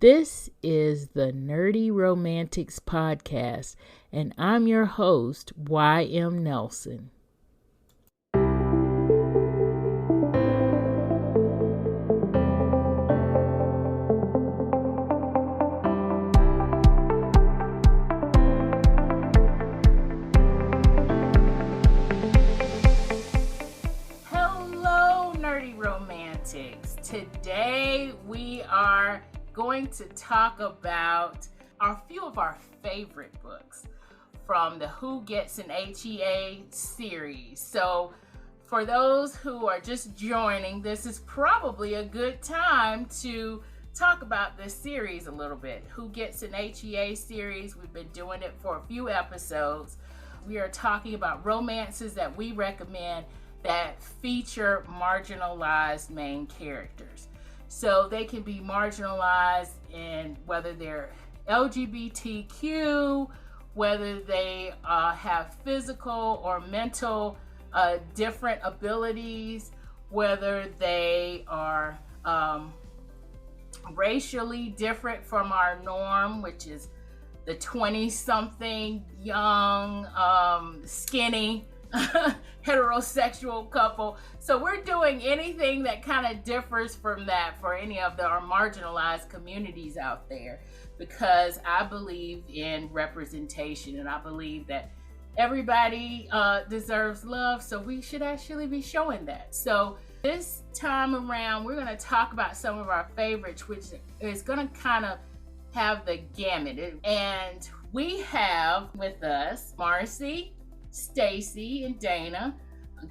This is the Nerdy Romantics Podcast, and I'm your host, Y.M. Nelson. Hello, Nerdy Romantics. Today we are going to talk about a few of our favorite books from the Who Gets an HEA series. So for those who are just joining, this is probably a good time to talk about this series a little bit. Who Gets an HEA series, we've been doing it for a few episodes. We are talking about romances that we recommend that feature marginalized main characters. So they can be marginalized in whether they're LGBTQ, whether they have physical or mental different abilities, whether they are racially different from our norm, which is the 20-something, young, skinny, heterosexual couple. So we're doing anything that kind of differs from that for any of our marginalized communities out there, because I believe in representation and I believe that everybody deserves love, so we should actually be showing that. So this time around, we're going to talk about some of our favorites, which is going to kind of have the gamut. And we have with us Marcie, Staci, and Dana,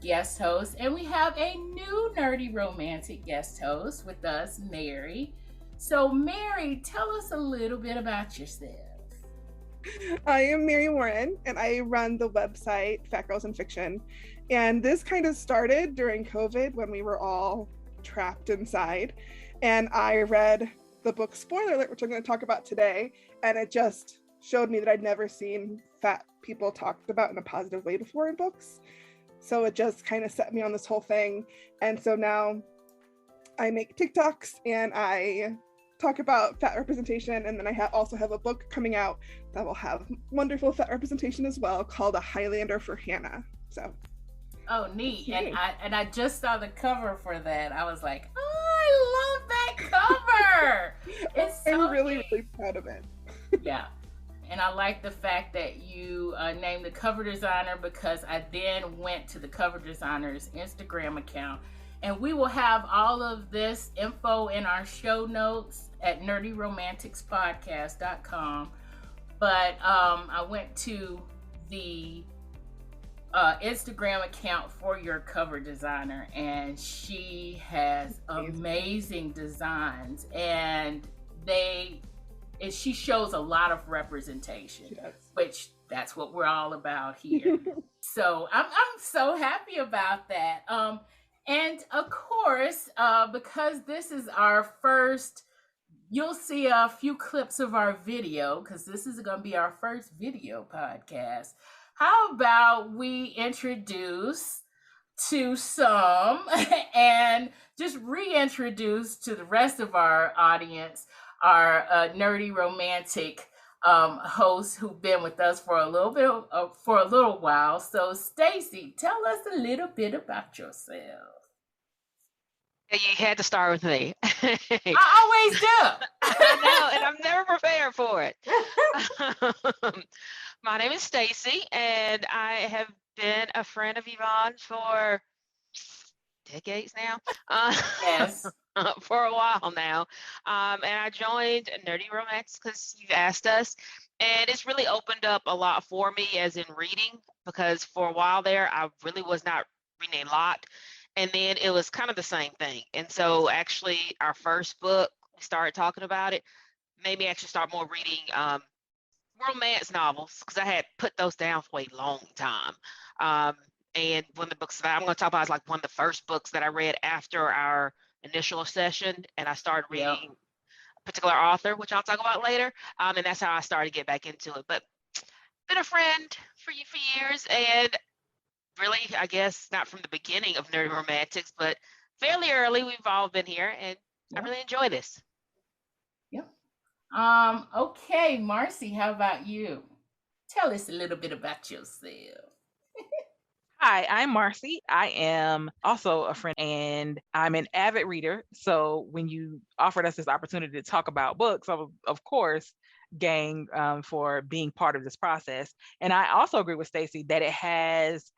guest hosts, and we have a new nerdy romantic guest host with us, Mary. So Mary, tell us a little bit about yourself. I am Mary Warren, and I run the website Fat Girls in Fiction. And this kind of started during COVID when we were all trapped inside. And I read the book, spoiler alert, which I'm going to talk about today, and it just showed me that I'd never seen fat people talked about in a positive way before in books. So it just kind of set me on this whole thing. And so now I make TikToks and I talk about fat representation. And then I also have a book coming out that will have wonderful fat representation as well, called A Highlander for Hannah. So. Oh, neat. And I just saw the cover for that. I was like, oh, I love that cover. It's so I'm really proud of it. Yeah. And I like the fact that you named the cover designer, because I then went to the cover designer's Instagram account. And we will have all of this info in our show notes at nerdyromanticspodcast.com. But I went to the Instagram account for your cover designer, and she has amazing designs, and she shows a lot of representation, which that's what we're all about here. So I'm so happy about that. And of course, because this is our first, you'll see a few clips of our video, because this is going to be our first video podcast. How about we introduce to some and just reintroduce to the rest of our audience our nerdy romantic hosts who've been with us for a little while. So Staci, tell us a little bit about yourself. You had to start with me. I always do. I know, and I'm never prepared for it. My name is Staci, and I have been a friend of Yvonne for decades now. Yes. For a while now. And I joined Nerdy Romance because you asked us. And it's really opened up a lot for me as in reading, because for a while there, I really was not reading a lot. And then it was kind of the same thing. And so actually our first book, we started talking about it, made me actually start more reading romance novels, because I had put those down for a long time. And one of the books that I'm going to talk about is like one of the first books that I read after our initial session, and I started reading a particular author, which I'll talk about later. And that's how I started to get back into it. But been a friend for years, and really, I guess, not from the beginning of Nerdy Romantics, but fairly early, we've all been here, and I really enjoy this. Yep. Okay, Marcie, how about you? Tell us a little bit about yourself. Hi, I'm Marcie. I am also a friend and I'm an avid reader. So when you offered us this opportunity to talk about books, I was, of course, gang for being part of this process. And I also agree with Staci that it has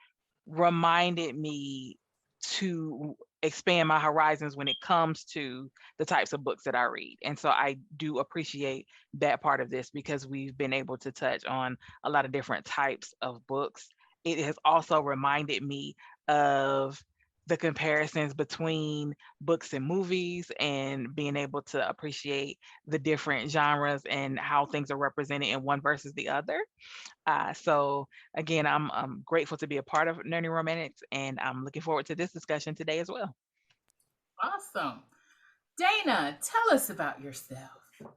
reminded me to expand my horizons when it comes to the types of books that I read. And so I do appreciate that part of this because we've been able to touch on a lot of different types of books. It has also reminded me of the comparisons between books and movies and being able to appreciate the different genres and how things are represented in one versus the other. So again, I'm grateful to be a part of Nerdy Romantics, and I'm looking forward to this discussion today as well. Awesome. Dana, tell us about yourself.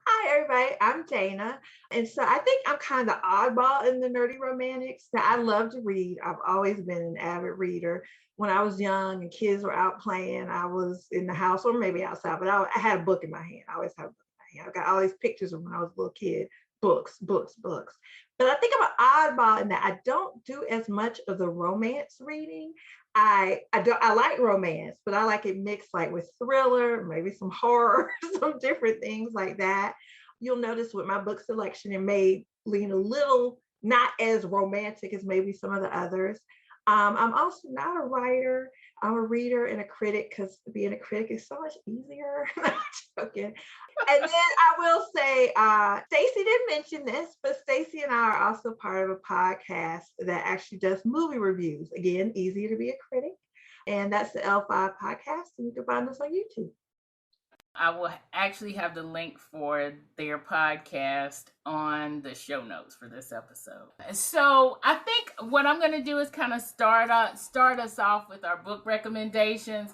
Hi, everybody. I'm Dana. And so I think I'm kind of oddball in the nerdy romantics. That I love to read. I've always been an avid reader. When I was young and kids were out playing, I was in the house or maybe outside, but I had a book in my hand. I always have a book in my hand. I've got all these pictures of when I was a little kid. Books, books, books. But I think I'm an oddball in that I don't do as much of the romance reading. I like romance, but I like it mixed like with thriller, maybe some horror, some different things like that. You'll notice with my book selection, it may lean a little not as romantic as maybe some of the others. I'm also not a writer. I'm a reader and a critic because being a critic is so much easier. I'm joking. And then I will say, Staci didn't mention this, but Staci and I are also part of a podcast that actually does movie reviews. Again, easier to be a critic. And that's the L5 podcast. And you can find us on YouTube. I will actually have the link for their podcast on the show notes for this episode. So I think what I'm going to do is kind of start us off with our book recommendations.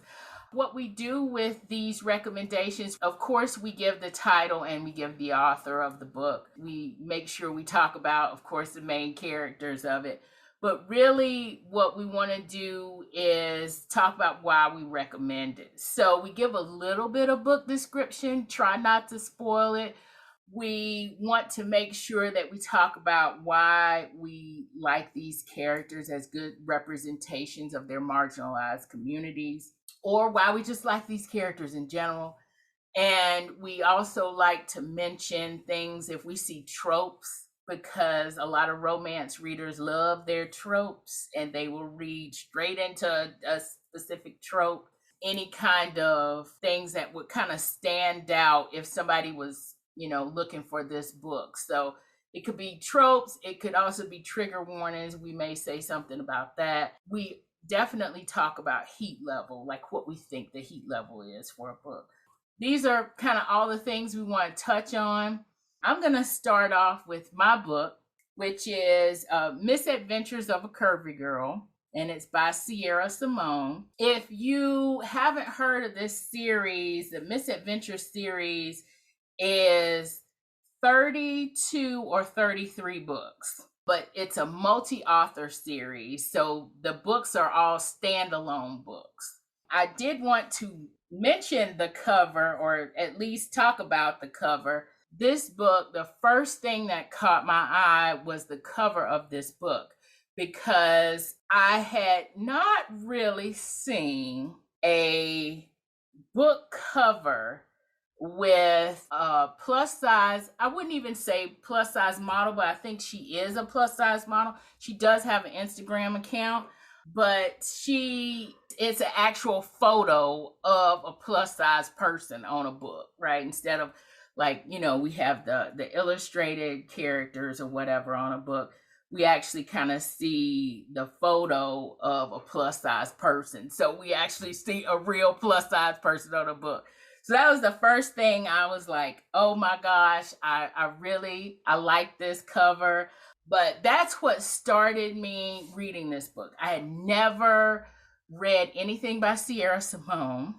What we do with these recommendations, of course, we give the title and we give the author of the book. We make sure we talk about, of course, the main characters of it. But really, what we want to do is talk about why we recommend it. So we give a little bit of book description, try not to spoil it. We want to make sure that we talk about why we like these characters as good representations of their marginalized communities, or why we just like these characters in general. And we also like to mention things if we see tropes, because a lot of romance readers love their tropes and they will read straight into a specific trope. Any kind of things that would kind of stand out if somebody was, looking for this book. So it could be tropes. It could also be trigger warnings. We may say something about that. We definitely talk about heat level, like what we think the heat level is for a book. These are kind of all the things we want to touch on. I'm going to start off with my book, which is Misadventures of a Curvy Girl, and it's by Sierra Simone. If you haven't heard of this series, the Misadventure series is 32 or 33 books, but it's a multi-author series, so the books are all standalone books. I did want to mention the cover, or at least talk about the cover. This book, the first thing that caught my eye was the cover of this book, because I had not really seen a book cover with a plus size. I wouldn't even say plus size model, but I think she is a plus size model. She does have an Instagram account, but it's an actual photo of a plus size person on a book, right? Instead of we have the illustrated characters or whatever on a book. We actually kind of see the photo of a plus size person. So we actually see a real plus size person on a book. So that was the first thing. I was like, oh my gosh, I like this cover. But that's what started me reading this book. I had never read anything by Sierra Simone.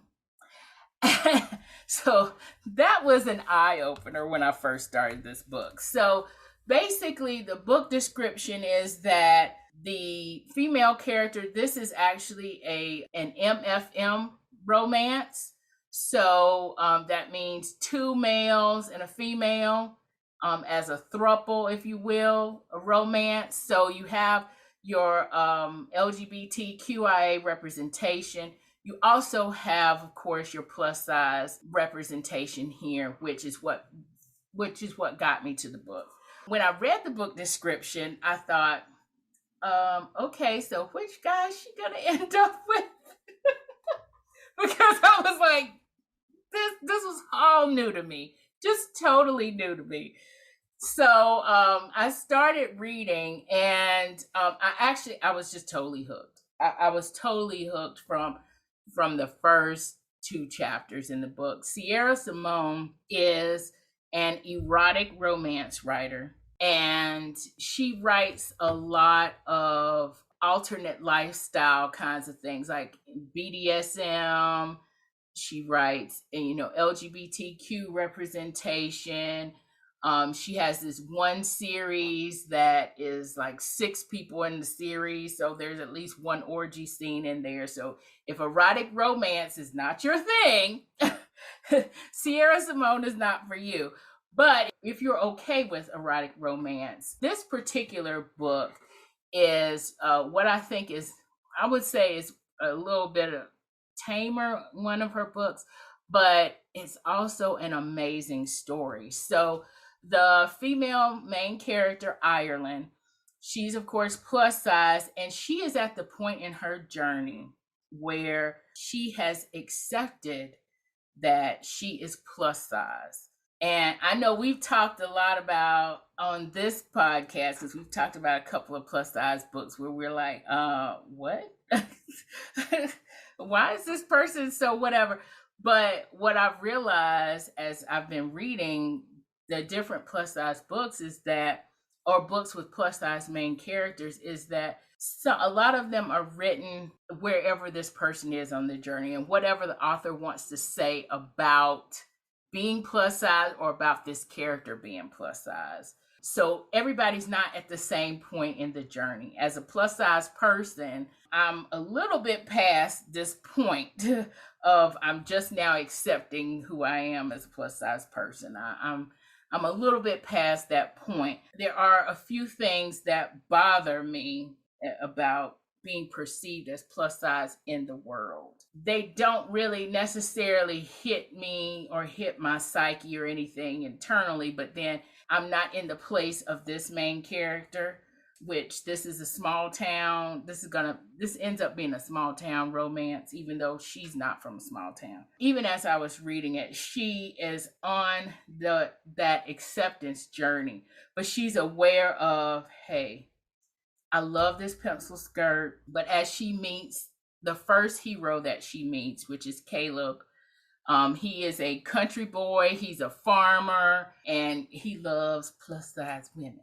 So that was an eye-opener when I first started this book. So basically, the book description is that the female character, this is actually an MFM romance. So that means 2 males and a female, as a throuple, if you will, a romance. So you have your LGBTQIA representation. You also have, of course, your plus size representation here, which is what got me to the book. When I read the book description, I thought, okay, so which guy is she gonna end up with? Because I was like, this was all new to me, just totally new to me. So I started reading, and I was just totally hooked. I was totally hooked from the first 2 chapters in the book. Sierra Simone is an erotic romance writer, and she writes a lot of alternate lifestyle kinds of things like BDSM. She writes, LGBTQ representation. She has this one series that is like 6 people in the series, so there's at least one orgy scene in there. So if erotic romance is not your thing, Sierra Simone is not for you. But if you're okay with erotic romance, this particular book is what I think is, I would say, is a little bit of tamer, one of her books, but it's also an amazing story. So the female main character, Ireland, she's of course plus size, and she is at the point in her journey where she has accepted that she is plus size. And I know we've talked a lot about on this podcast, because we've talked about a couple of plus size books where we're like, what? Why is this person so whatever? But what I've realized as I've been reading the different plus size books is that, or books with plus size main characters, is that a lot of them are written wherever this person is on the journey and whatever the author wants to say about being plus size or about this character being plus size. So everybody's not at the same point in the journey. As a plus size person, I'm a little bit past this point of I'm just now accepting who I am as a plus size person. I'm a little bit past that point. There are a few things that bother me about being perceived as plus size in the world. They don't really necessarily hit me or hit my psyche or anything internally, but then I'm not in the place of this main character, which this is a small town. This ends up being a small town romance, even though she's not from a small town. Even as I was reading it, she is on that acceptance journey, but she's aware of, hey, I love this pencil skirt. But as she meets the first hero that she meets, which is Caleb, he is a country boy, he's a farmer, and he loves plus size women.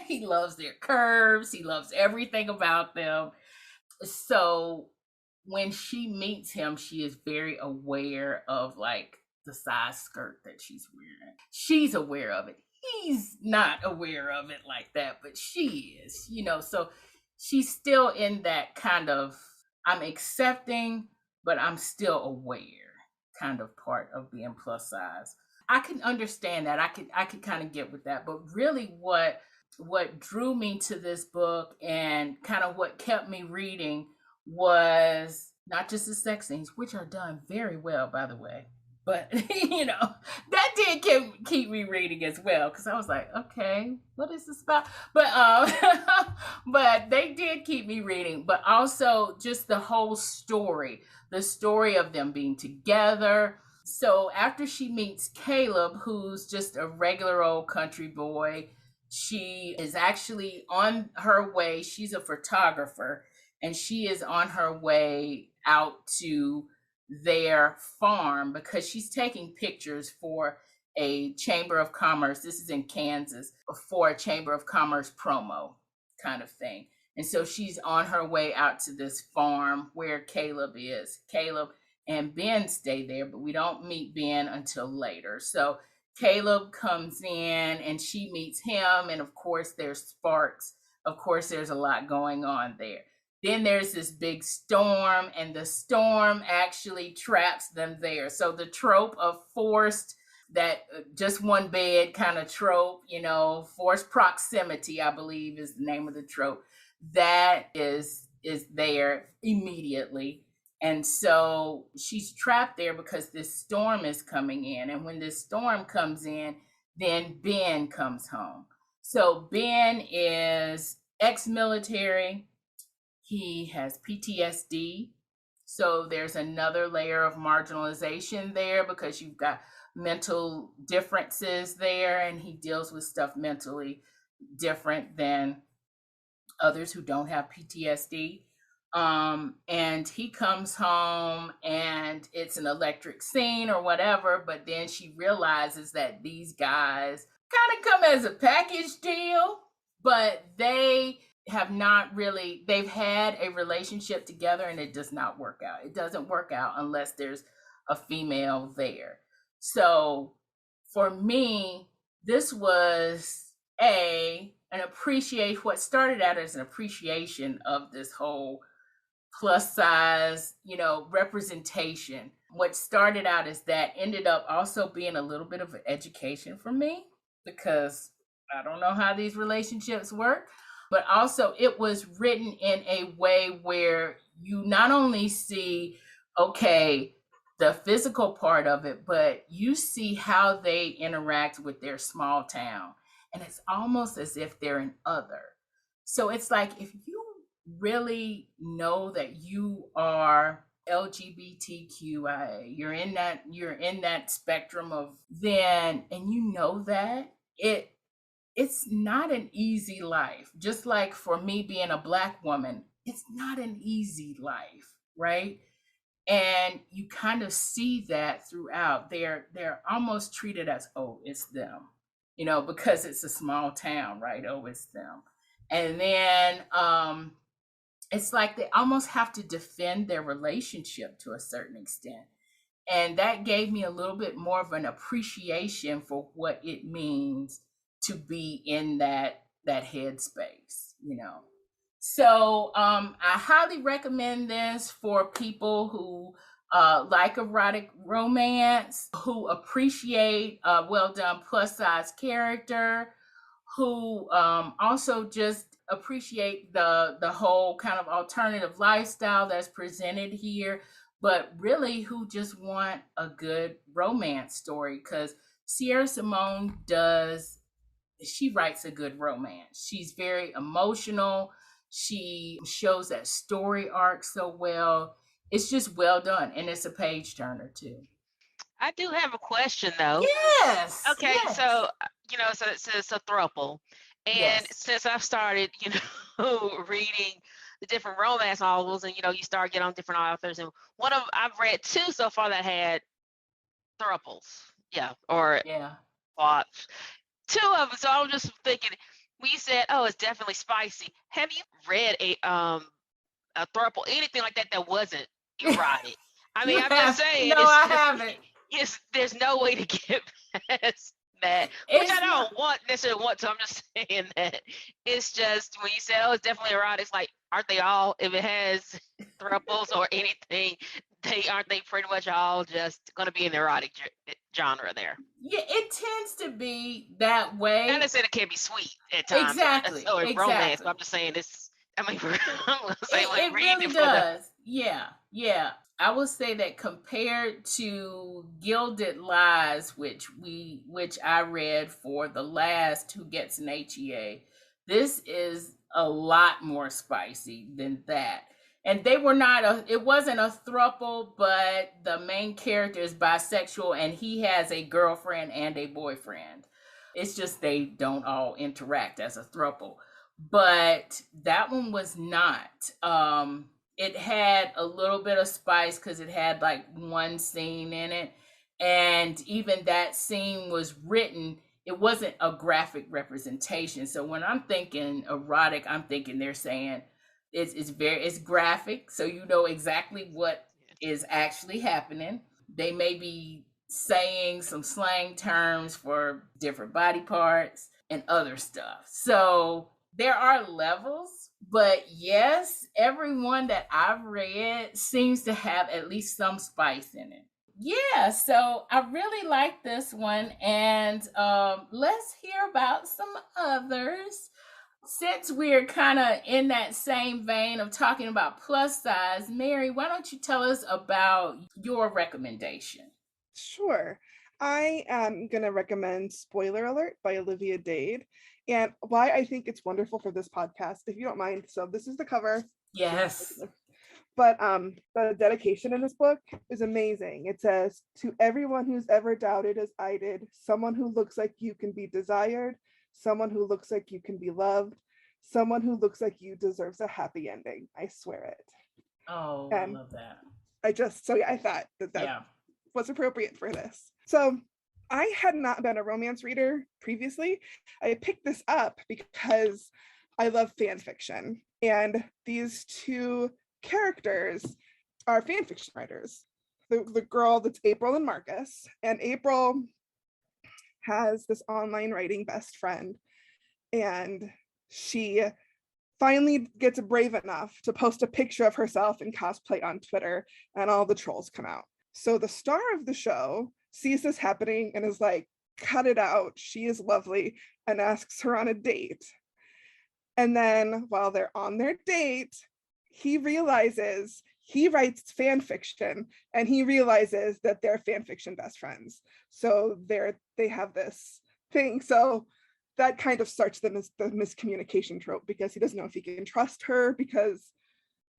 He loves their curves, he loves everything about them. So when she meets him, she is very aware of like the size skirt that she's wearing. She's aware of it. He's not aware of it like that, but she is, so she's still in that kind of, I'm accepting, but I'm still aware kind of part of being plus size. I can understand that. I could kind of get with that. But really what drew me to this book and kind of what kept me reading was not just the sex scenes, which are done very well, by the way. But, that did keep me reading as well, because I was like, okay, what is this about? But but they did keep me reading, but also just the whole story, the story of them being together. So after she meets Caleb, who's just a regular old country boy, she is actually on her way. She's a photographer, and she is on her way out to their farm because she's taking pictures for a Chamber of Commerce. This is in Kansas, for a Chamber of Commerce promo kind of thing. And so she's on her way out to this farm where Caleb is. Caleb and Ben stay there, but we don't meet Ben until later. So Caleb comes in and she meets him. And of course, there's sparks. Of course, there's a lot going on there. Then there's this big storm, and the storm actually traps them there. So the trope of forced, that just one bed kind of trope, forced proximity, I believe is the name of the trope, that is there immediately. And so she's trapped there because this storm is coming in. And when this storm comes in, then Ben comes home. So Ben is ex-military. He has PTSD. So there's another layer of marginalization there because you've got mental differences there, and he deals with stuff mentally different than others who don't have PTSD. And he comes home and it's an electric scene or whatever, but then she realizes that these guys kind of come as a package deal, but they have not really, they've had a relationship together and it does not work out. It doesn't work out unless there's a female there. So for me, this was what started out as an appreciation of this whole plus size, representation. What started out as that ended up also being a little bit of an education for me, because I don't know how these relationships work, but also it was written in a way where you not only see, okay, the physical part of it, but you see how they interact with their small town. And it's almost as if they're an other. So it's like, if you really know that you are LGBTQIA, you're in that spectrum of then, and you know that it's not an easy life. Just like for me being a Black woman, it's not an easy life, right? And you kind of see that throughout. They're almost treated as, oh, it's them, because it's a small town, right? Oh, it's them. And then it's like they almost have to defend their relationship to a certain extent. And that gave me a little bit more of an appreciation for what it means to be in that headspace, So I highly recommend this for people who like erotic romance, who appreciate a well-done plus-size character, who also just appreciate the whole kind of alternative lifestyle that's presented here, but really who just want a good romance story, because Sierra Simone she writes a good romance. She's very emotional. She shows that story arc so well. It's just well done, and it's a page turner too. I do have a question though. Yes. Okay, yes. so so it's a throuple, and Yes. since I've started, reading the different romance novels, and you start getting on different authors, and I've read 2 so far that had thruples, plots. 2 of them. So I'm just thinking, when you said, "Oh, it's definitely spicy," have you read a throuple, anything like that wasn't erotic? I mean, I'm just saying. No, I haven't. There's no way to get past that, which I don't necessarily want to. I'm just saying that it's just when you say, "Oh, it's definitely erotic," it's like, aren't they all? If it has thruples or anything, aren't they pretty much all just going to be in the erotic genre there? Yeah, it tends to be that way. Not necessarily it can be sweet at times. Exactly. Or exactly. romance, but I'm just saying this. I mean, I'm gonna say it really does. Yeah. I will say that compared to Gilded Lies, which I read for the last Who Gets an HEA, this is a lot more spicy than that. And they were it wasn't a throuple, but the main character is bisexual and he has a girlfriend and a boyfriend. It's just they don't all interact as a throuple. But that one was not. It had a little bit of spice because it had like one scene in it. And even that scene was written, it wasn't a graphic representation. So when I'm thinking erotic, I'm thinking they're saying it's graphic. So you know exactly what is actually happening. They may be saying some slang terms for different body parts and other stuff. So there are levels, but yes, everyone that I've read seems to have at least some spice in it. Yeah, so I really like this one, and let's hear about some others. Since we're kind of in that same vein of talking about plus size, Mary, why don't you tell us about your recommendation? Sure. I am going to recommend Spoiler Alert by Olivia Dade. And why I think it's wonderful for this podcast, if you don't mind. So this is the cover. Yes. But the dedication in this book is amazing. It says, "To everyone who's ever doubted as I did, someone who looks like you can be desired, someone who looks like you can be loved, someone who looks like you deserves a happy ending. I swear it." Oh, I And love that. I thought that was appropriate for this. So I had not been a romance reader previously. I picked this up because I love fan fiction. And these two characters are fan fiction writers. The girl that's April and Marcus. And April has this online writing best friend. And she finally gets brave enough to post a picture of herself in cosplay on Twitter, and all the trolls come out. So the star of the show sees this happening and is like, cut it out. She is lovely, and asks her on a date. And then while they're on their date, he realizes he writes fan fiction, and he realizes that they're fan fiction best friends. So they have this thing. So that kind of starts the miscommunication trope, because he doesn't know if he can trust her, because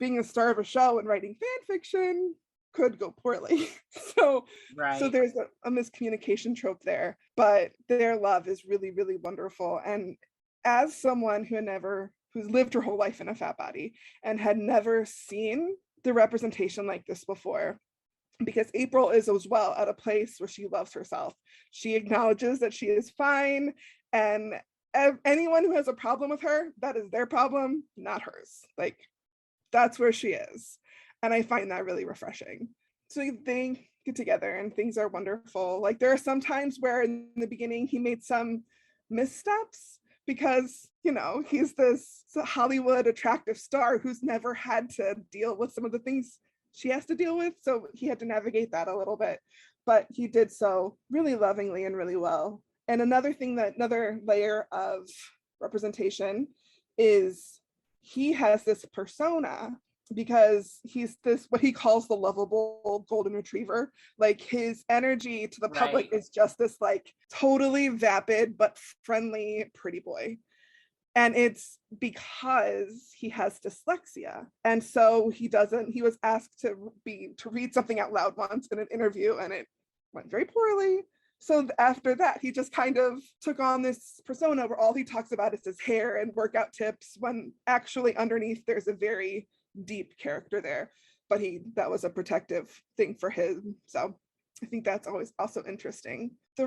being a star of a show and writing fan fiction could go poorly. So there's a miscommunication trope there, but their love is really, really wonderful. And as someone who's lived her whole life in a fat body and had never seen the representation like this before, because April is as well at a place where she loves herself. She acknowledges that she is fine, and anyone who has a problem with her, that is their problem, not hers. Like, that's where she is. And I find that really refreshing. So they get together and things are wonderful. Like, there are some times where in the beginning he made some missteps, because, he's this Hollywood attractive star who's never had to deal with some of the things she has to deal with. So he had to navigate that a little bit, but he did so really lovingly and really well. And another layer of representation is he has this persona, because he's this, what he calls the lovable golden retriever. Like, his energy to the public is just this like totally vapid but friendly pretty boy. And it's because he has dyslexia. And so he was asked to read something out loud once in an interview, and it went very poorly. So after that, he just kind of took on this persona where all he talks about is his hair and workout tips, when actually underneath there's a very deep character there. But that was a protective thing for him. So I think that's always also interesting. The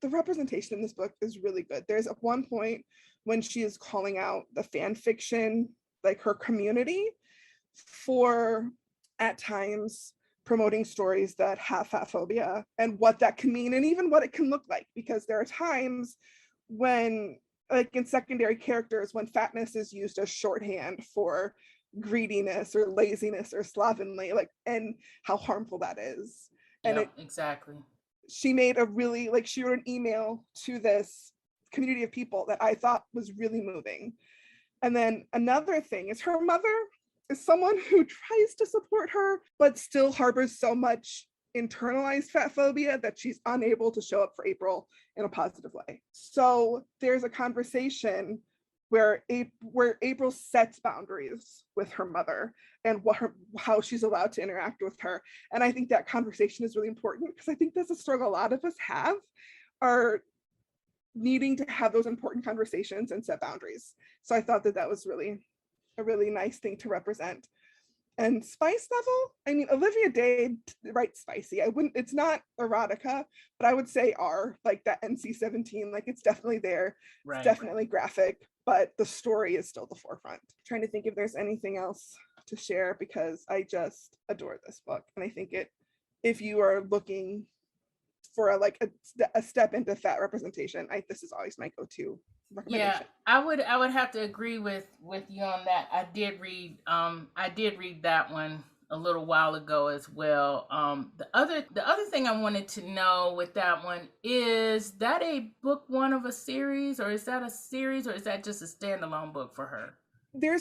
representation in this book is really good. There's at one point when she is calling out the fan fiction, like her community, for at times promoting stories that have fat phobia and what that can mean, and even what it can look like, because there are times when, like in secondary characters, when fatness is used as shorthand for greediness or laziness or slovenly, like, and how harmful that is. And exactly. She made she wrote an email to this community of people that I thought was really moving. And then another thing is, her mother is someone who tries to support her, but still harbors so much internalized fat phobia that she's unable to show up for April in a positive way. So there's a conversation where April sets boundaries with her mother and how she's allowed to interact with her. And I think that conversation is really important, because I think that's a struggle a lot of us have, are needing to have those important conversations and set boundaries. So I thought that was really a really nice thing to represent. And spice level, I mean, Olivia Dade writes spicy. It's not erotica, but I would say R, like that NC-17, like it's definitely there. Right. It's definitely graphic, but the story is still the forefront. I'm trying to think if there's anything else to share, because I just adore this book. And I think if you are looking for a step into fat representation, this is always my go-to Yeah, recommendation. I would have to agree with you on that. I did read that one a little while ago as well. The other thing I wanted to know with that one, is that a book one of a series, or is that a series, or is that just a standalone book for her? There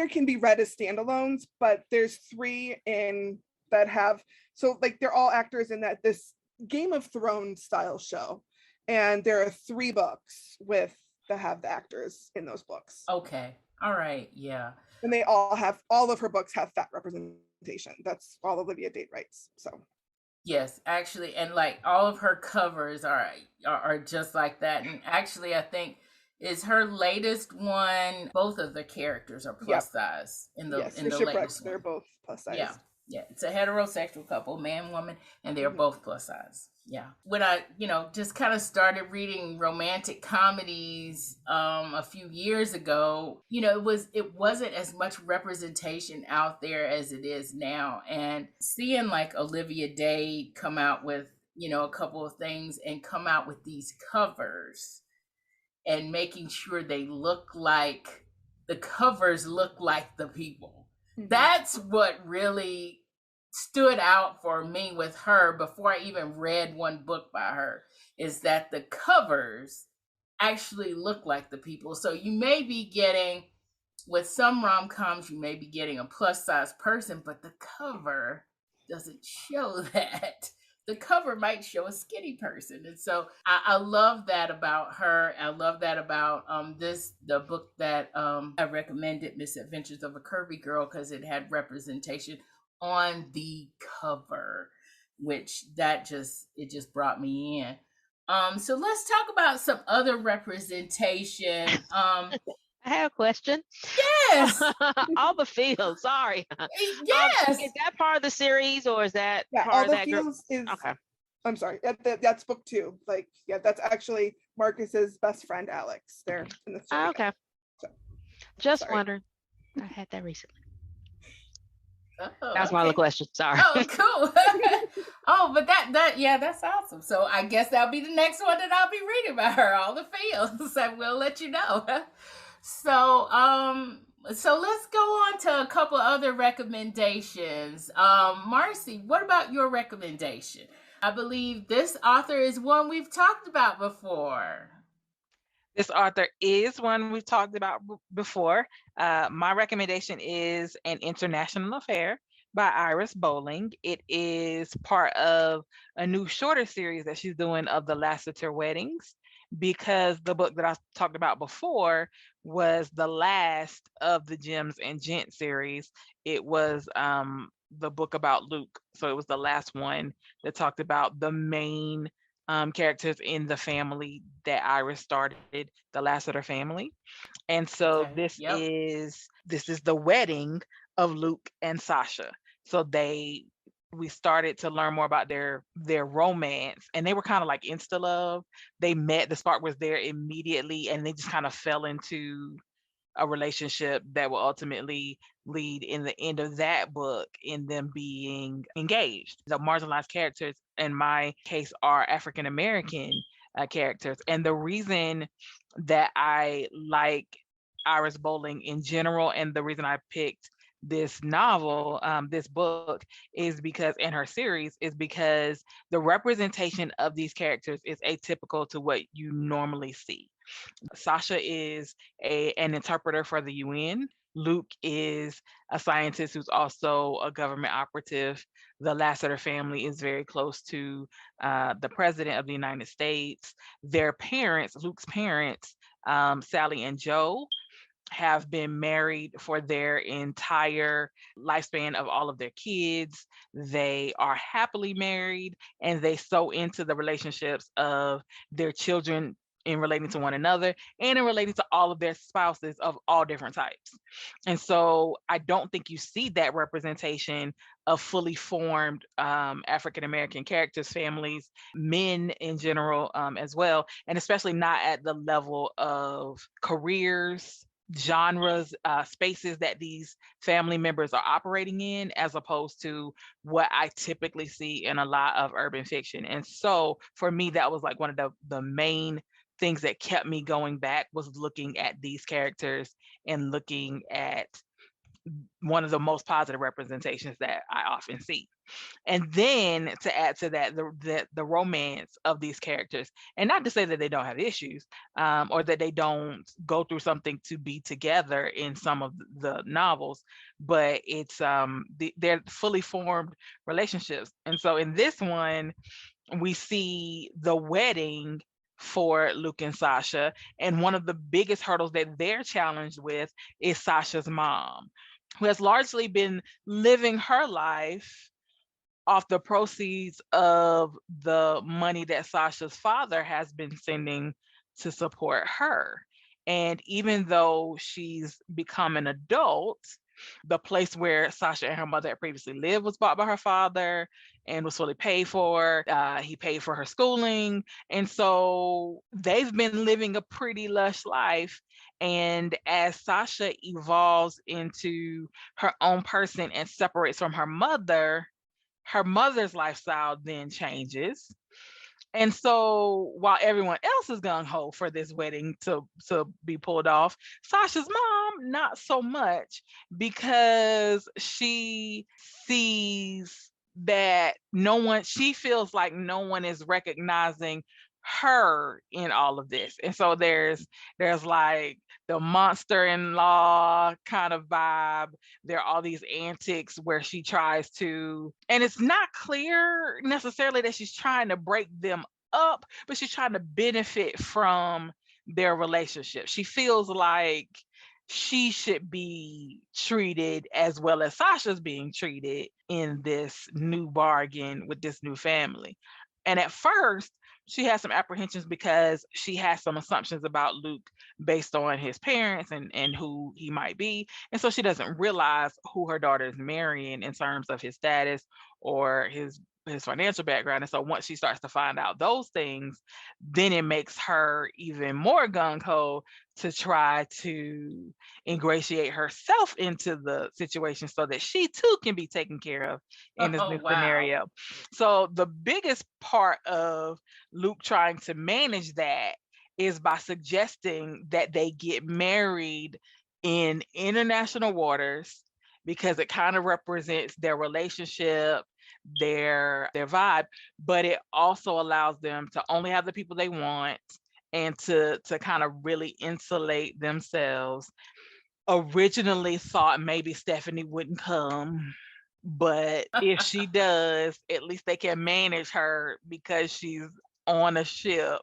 can be read as standalones, but there's three in that have, so like they're all actors in that this Game of Thrones style show, and there are three books with that have the actors in those books, Okay. All right. Yeah. and all of her books have fat representation. That's all Olivia Dade writes. So Yes, actually, and like all of her covers are just like that. And actually, I think is her latest one. Both of the characters are plus size yes, in for the Shipwrecks, latest they're one. both plus size. Yeah, yeah, it's a heterosexual couple, man, woman, and they're both plus size. Yeah. When I, just kind of started reading romantic comedies a few years ago, it wasn't as much representation out there as it is now. And seeing like Olivia Dade come out with, a couple of things and come out with these covers and making sure the covers look like the people. That's what really stood out for me with her before I even read one book by her, is that the covers actually look like the people. So you may be getting, with some rom-coms, you may be getting a plus size person, but the cover doesn't show that. The cover might show a skinny person. And so I love that about her. I love that about the book that I recommended, Misadventures of a Curvy Girl, because it had representation on the cover, which it just brought me in. So let's talk about some other representation. I have a question. Yes. All the Fields. Sorry. Yes. Is that part of the series, or is that part All of the that group? Fields is. Okay. I'm sorry. That's book two. Like, yeah, that's actually Marcus's best friend Alex. They're in the story. Okay. So, Just wondering. I had that recently. That's my okay. other question. Sorry. Oh, cool. Oh, but that's awesome. So I guess that'll be the next one that I'll be reading about her, All the Fields. I will let you know. So let's go on to a couple other recommendations. Marcie, what about your recommendation? I believe this author is one we've talked about before. This author is one we've talked about before. My recommendation is An International Affair by Iris Bolling. It is part of a new shorter series that she's doing of the Lassiter weddings, because the book that I talked about before was the last of the Gems and Gent series. It was the book about Luke. So it was the last one that talked about the main characters in the family that Iris started, the Lassiter family. And so this is the wedding of Luke and Sasha. So we started to learn more about their romance, and they were kind of like insta love. They met, the spark was there immediately, and they just kind of fell into a relationship that will ultimately lead in the end of that book in them being engaged. The marginalized characters in my case are African American characters. And the reason that I like Iris Bolling in general, and the reason I picked this novel, this book, is because, in her series, is because the representation of these characters is atypical to what you normally see. Sasha is an interpreter for the UN. Luke is a scientist who's also a government operative. The Lassiter family is very close to the president of the United States. Their parents, Luke's parents, Sally and Joe, have been married for their entire lifespan of all of their kids. They are happily married, and they so into the relationships of their children in relating to one another and in relating to all of their spouses of all different types. And so I don't think you see that representation of fully formed African American characters, families, men in general as well, and especially not at the level of careers, genres, spaces that these family members are operating in, as opposed to what I typically see in a lot of urban fiction. And so for me, that was like one of the main things that kept me going back was looking at these characters and looking at one of the most positive representations that I often see. And then to add to that, the romance of these characters, and not to say that they don't have issues, or that they don't go through something to be together in some of the novels, but it's they're fully formed relationships. And so in this one, we see the wedding for Luke and Sasha, and one of the biggest hurdles that they're challenged with is Sasha's mom, who has largely been living her life off the proceeds of the money that Sasha's father has been sending to support her. And even though she's become an adult, the place where Sasha and her mother had previously lived was bought by her father and was fully paid for. He paid for her schooling. And so they've been living a pretty lush life. And as Sasha evolves into her own person and separates from her mother's lifestyle then changes. And so while everyone else is gung-ho for this wedding to be pulled off, Sasha's mom, not so much, because she sees that she feels like no one is recognizing her in all of this. And so there's like the monster-in-law kind of vibe. There are all these antics where she tries to, and it's not clear necessarily that she's trying to break them up, but she's trying to benefit from their relationship. She feels like she should be treated as well as Sasha's being treated in this new bargain with this new family. And at first, she has some apprehensions because she has some assumptions about Luke based on his parents and who he might be. And so she doesn't realize who her daughter is marrying in terms of his status or his financial background. And so once she starts to find out those things, then it makes her even more gung-ho to try to ingratiate herself into the situation so that she too can be taken care of in this new scenario. So the biggest part of Luke trying to manage that is by suggesting that they get married in international waters, because it kind of represents their relationship, their vibe, but it also allows them to only have the people they want and to kind of really insulate themselves. Originally thought maybe Stephanie wouldn't come, but if she does, at least they can manage her because she's on a ship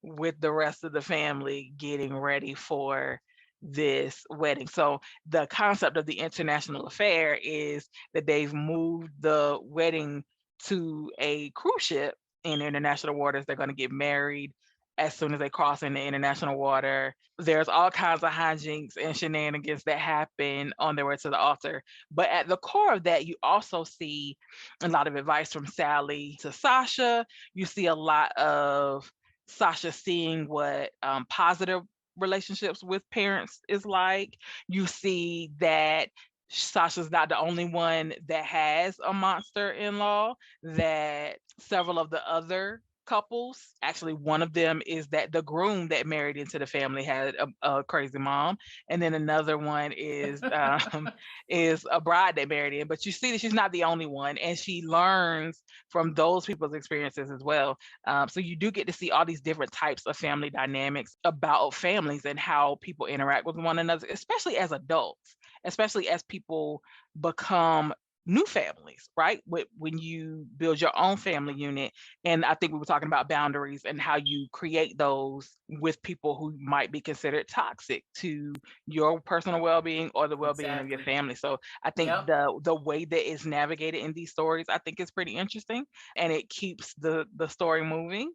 with the rest of the family getting ready for this wedding. So the concept of the international affair is that they've moved the wedding to a cruise ship in international waters. They're going to get married as soon as they cross into international water. There's all kinds of hijinks and shenanigans that happen on their way to the altar. But at the core of that, you also see a lot of advice from Sally to Sasha. You see a lot of Sasha seeing what positive relationships with parents is like. You see that Sasha's not the only one that has a monster-in-law, that several of the other couples, actually one of them is that the groom that married into the family had a crazy mom, and then another one is is a bride that married in. But you see that she's not the only one, and she learns from those people's experiences as well. So you do get to see all these different types of family dynamics about families and how people interact with one another, especially as adults, especially as people become new families, right? When you build your own family unit. And I think we were talking about boundaries and how you create those with people who might be considered toxic to your personal well-being or the well-being of your family. So I think the way that it's navigated in these stories, I think is pretty interesting, and it keeps the story moving.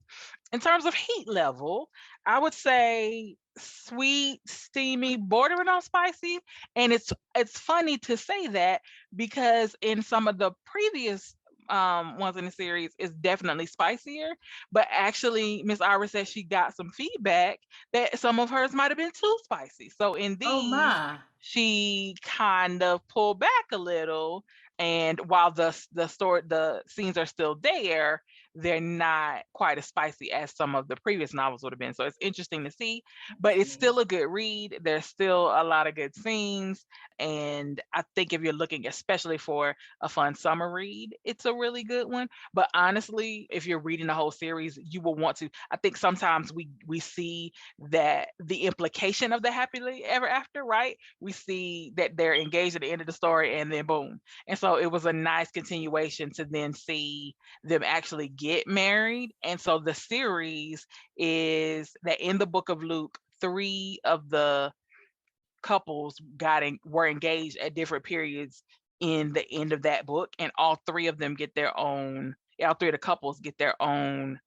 In terms of heat level, I would say sweet, steamy, bordering on spicy. And it's funny to say that because in some of the previous ones in the series, it's definitely spicier. But actually, Miss Iris said she got some feedback that some of hers might have been too spicy. So in these, she kind of pulled back a little. And while the scenes are still there, they're not quite as spicy as some of the previous novels would have been. So it's interesting to see, but it's still a good read. There's still a lot of good scenes. And I think if you're looking especially for a fun summer read, it's a really good one. But honestly, if you're reading the whole series, you will want to. I think sometimes we see that the implication of the happily ever after, right? We see that they're engaged at the end of the story and then boom. And so it was a nice continuation to then see them actually get married. And so the series is that in the book of Luke, 3 of the couples were engaged at different periods in the end of that book, and all 3 of them get their own, all 3 of the couples get their own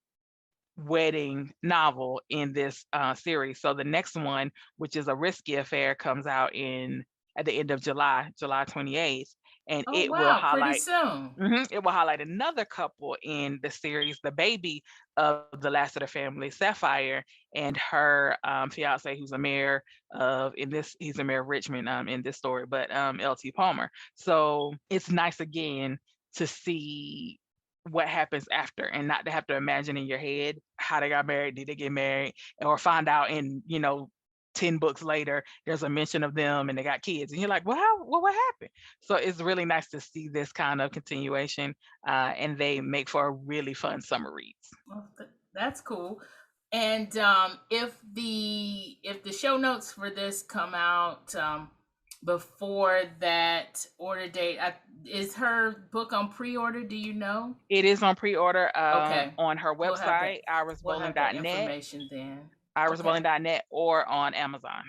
wedding novel in this series. So the next one, which is A Risky Affair, comes out at the end of July 28th, and it will highlight pretty soon. It will highlight another couple in the series, the baby of the last of the family, Sapphire, and her fiance, who's a mayor he's a mayor of Richmond in this story, but L.T. Palmer. So it's nice again to see what happens after, and not to have to imagine in your head how they got married, did they get married, or find out in 10 books later there's a mention of them and they got kids, and you're like, well, what happened? So it's really nice to see this kind of continuation, and they make for a really fun summer reads. Well, that's cool. And if the show notes for this come out before that order date, is her book on pre-order? Do you know? It is on pre-order okay. On her website, irisbolling.net. Information then. irisbolling.net or on Amazon.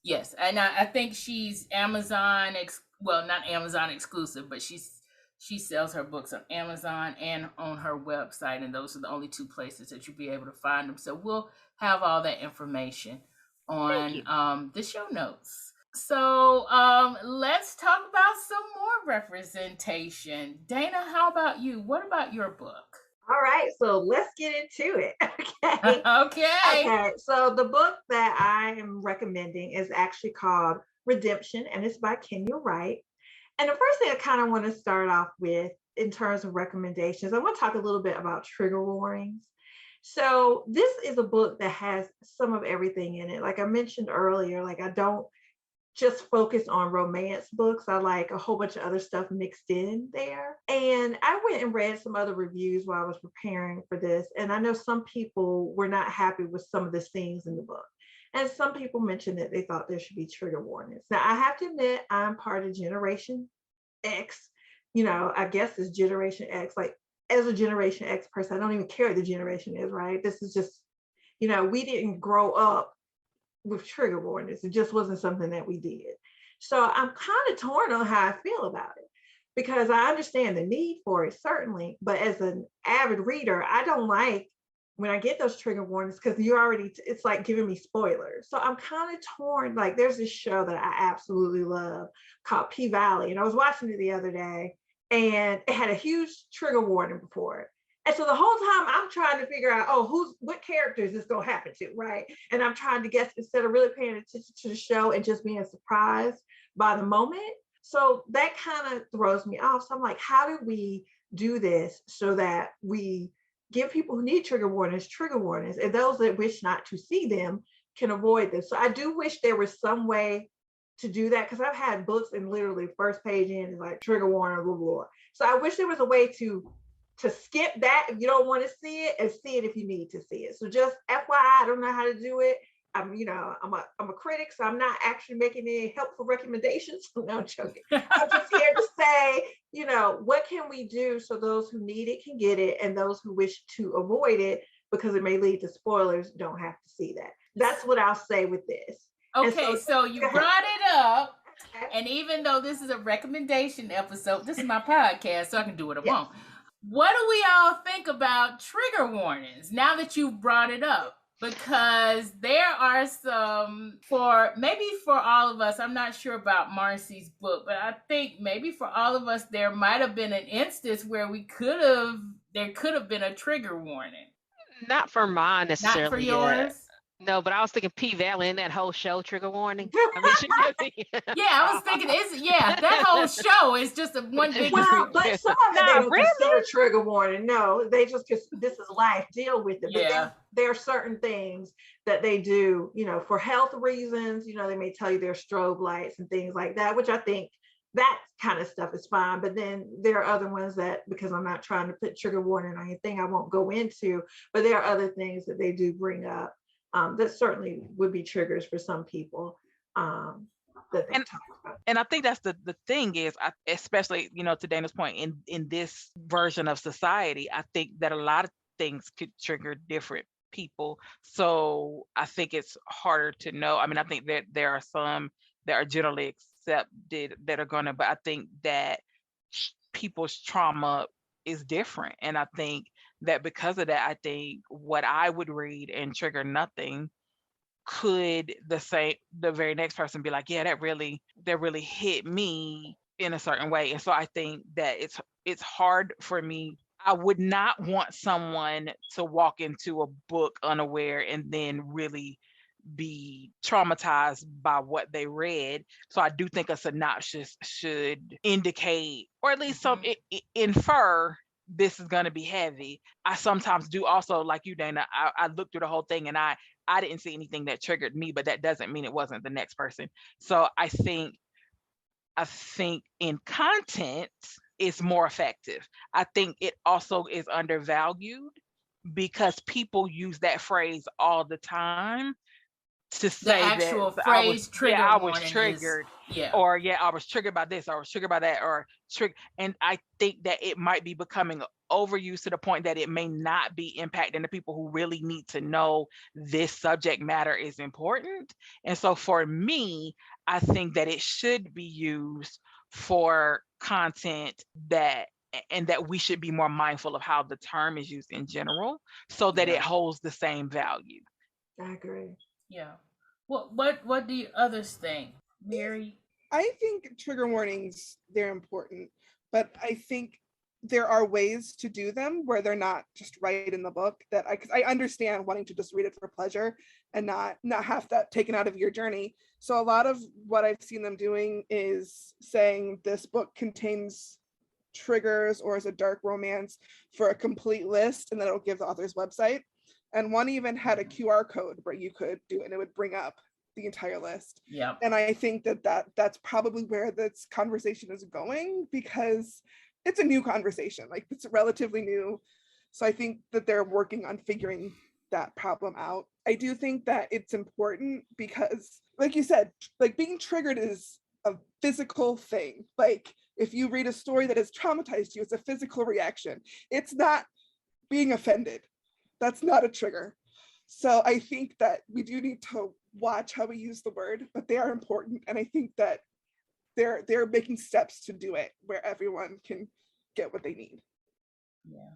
Yes, and I think she's Amazon, not Amazon exclusive, but she sells her books on Amazon and on her website, and those are the only 2 places that you'll be able to find them. So we'll have all that information on the show notes. So let's talk about some more representation. Dana, how about you? What about your book? All right, so let's get into it. Okay. Okay. So the book that I am recommending is actually called Redemption, and it's by Kenya Wright. And the first thing I kind of want to start off with in terms of recommendations, I want to talk a little bit about trigger warnings. So this is a book that has some of everything in it. Like I mentioned earlier, like I don't just focus on romance books. I like a whole bunch of other stuff mixed in there. And I went and read some other reviews while I was preparing for this. And I know some people were not happy with some of the scenes in the book. And some people mentioned that they thought there should be trigger warnings. Now, I have to admit, I'm part of Generation X. I guess it's Generation X. Like, as a Generation X person, I don't even care what the generation is, right? This is just, we didn't grow up with trigger warnings. It just wasn't something that we did. So I'm kind of torn on how I feel about it, because I understand the need for it, certainly. But as an avid reader, I don't like when I get those trigger warnings, because it's like giving me spoilers. So I'm kind of torn. Like there's this show that I absolutely love called P-Valley. And I was watching it the other day, and it had a huge trigger warning before it. And so the whole time I'm trying to figure out, what character is this going to happen to, right? And I'm trying to guess instead of really paying attention to the show and just being surprised by the moment. So that kind of throws me off. So I'm like, how do we do this so that we give people who need trigger warnings, and those that wish not to see them can avoid this? So I do wish there was some way to do that, because I've had books and literally first page in is like trigger warning, blah, blah, blah. So I wish there was a way to skip that if you don't want to see it, and see it if you need to see it. So just FYI, I don't know how to do it. I'm a critic, so I'm not actually making any helpful recommendations. No, I'm joking. I'm just here to say, what can we do so those who need it can get it, and those who wish to avoid it, because it may lead to spoilers, don't have to see that. That's what I'll say with this. Okay, so you brought it up, and even though this is a recommendation episode, this is my podcast, so I can do what I want. What do we all think about trigger warnings now that you've brought it up? Because there are some, for all of us, I'm not sure about Marcie's book, but I think maybe for all of us, there might have been an instance where there could have been a trigger warning. Not for mine necessarily. Not for yours? No, but I was thinking P Valley in that whole show, trigger warning. I mean, she really. Yeah, I was thinking, that whole show is just a one big Well, but some of it they don't really? consider trigger warning. No, they just, this is life, deal with it. But Yeah. then there are certain things that they do, for health reasons. They may tell you there's strobe lights and things like that, which I think that kind of stuff is fine. But then there are other ones that, because I'm not trying to put trigger warning on anything, I won't go into, but there are other things that they do bring up that certainly would be triggers for some people. That they talk about. And I think that's the thing is, especially, to Dana's point, in this version of society, I think that a lot of things could trigger different people. So I think it's harder to know. I mean, I think that there are some that are generally accepted that are gonna, but I think that people's trauma is different. And I think that because of that, I think what I would read and trigger nothing could the very next person be like, yeah, that really hit me in a certain way. And so I think that it's hard for me. I would not want someone to walk into a book unaware and then really be traumatized by what they read. So I do think a synopsis should indicate, or at least infer, this is going to be heavy. I sometimes do also, like you, Dana, I looked through the whole thing and I didn't see anything that triggered me, but that doesn't mean it wasn't the next person. So I think in content, it's more effective. I think it also is undervalued because people use that phrase all the time to say the actual that phrase I was triggered, or I was triggered by this, or I was triggered by that, or and I think that it might be becoming overused to the point that it may not be impacting the people who really need to know this subject matter is important. And so for me, I think that it should be used for content that we should be more mindful of how the term is used in general, so that it holds the same value. I agree. Yeah. What do you others think, Mary? I think trigger warnings, they're important, but I think there are ways to do them where they're not just right in the book. Because I understand wanting to just read it for pleasure and not have that taken out of your journey. So a lot of what I've seen them doing is saying this book contains triggers or is a dark romance for a complete list, and then it'll give the author's website. And one even had a QR code where you could do it and it would bring up the entire list. Yeah. And I think that's probably where this conversation is going, because it's a new conversation. Like, it's relatively new. So I think that they're working on figuring that problem out. I do think that it's important because, like you said, like, being triggered is a physical thing. Like, if you read a story that has traumatized you, it's a physical reaction. It's not being offended. That's not a trigger. So I think that we do need to watch how we use the word, but they are important. And I think that they're making steps to do it where everyone can get what they need. Yeah.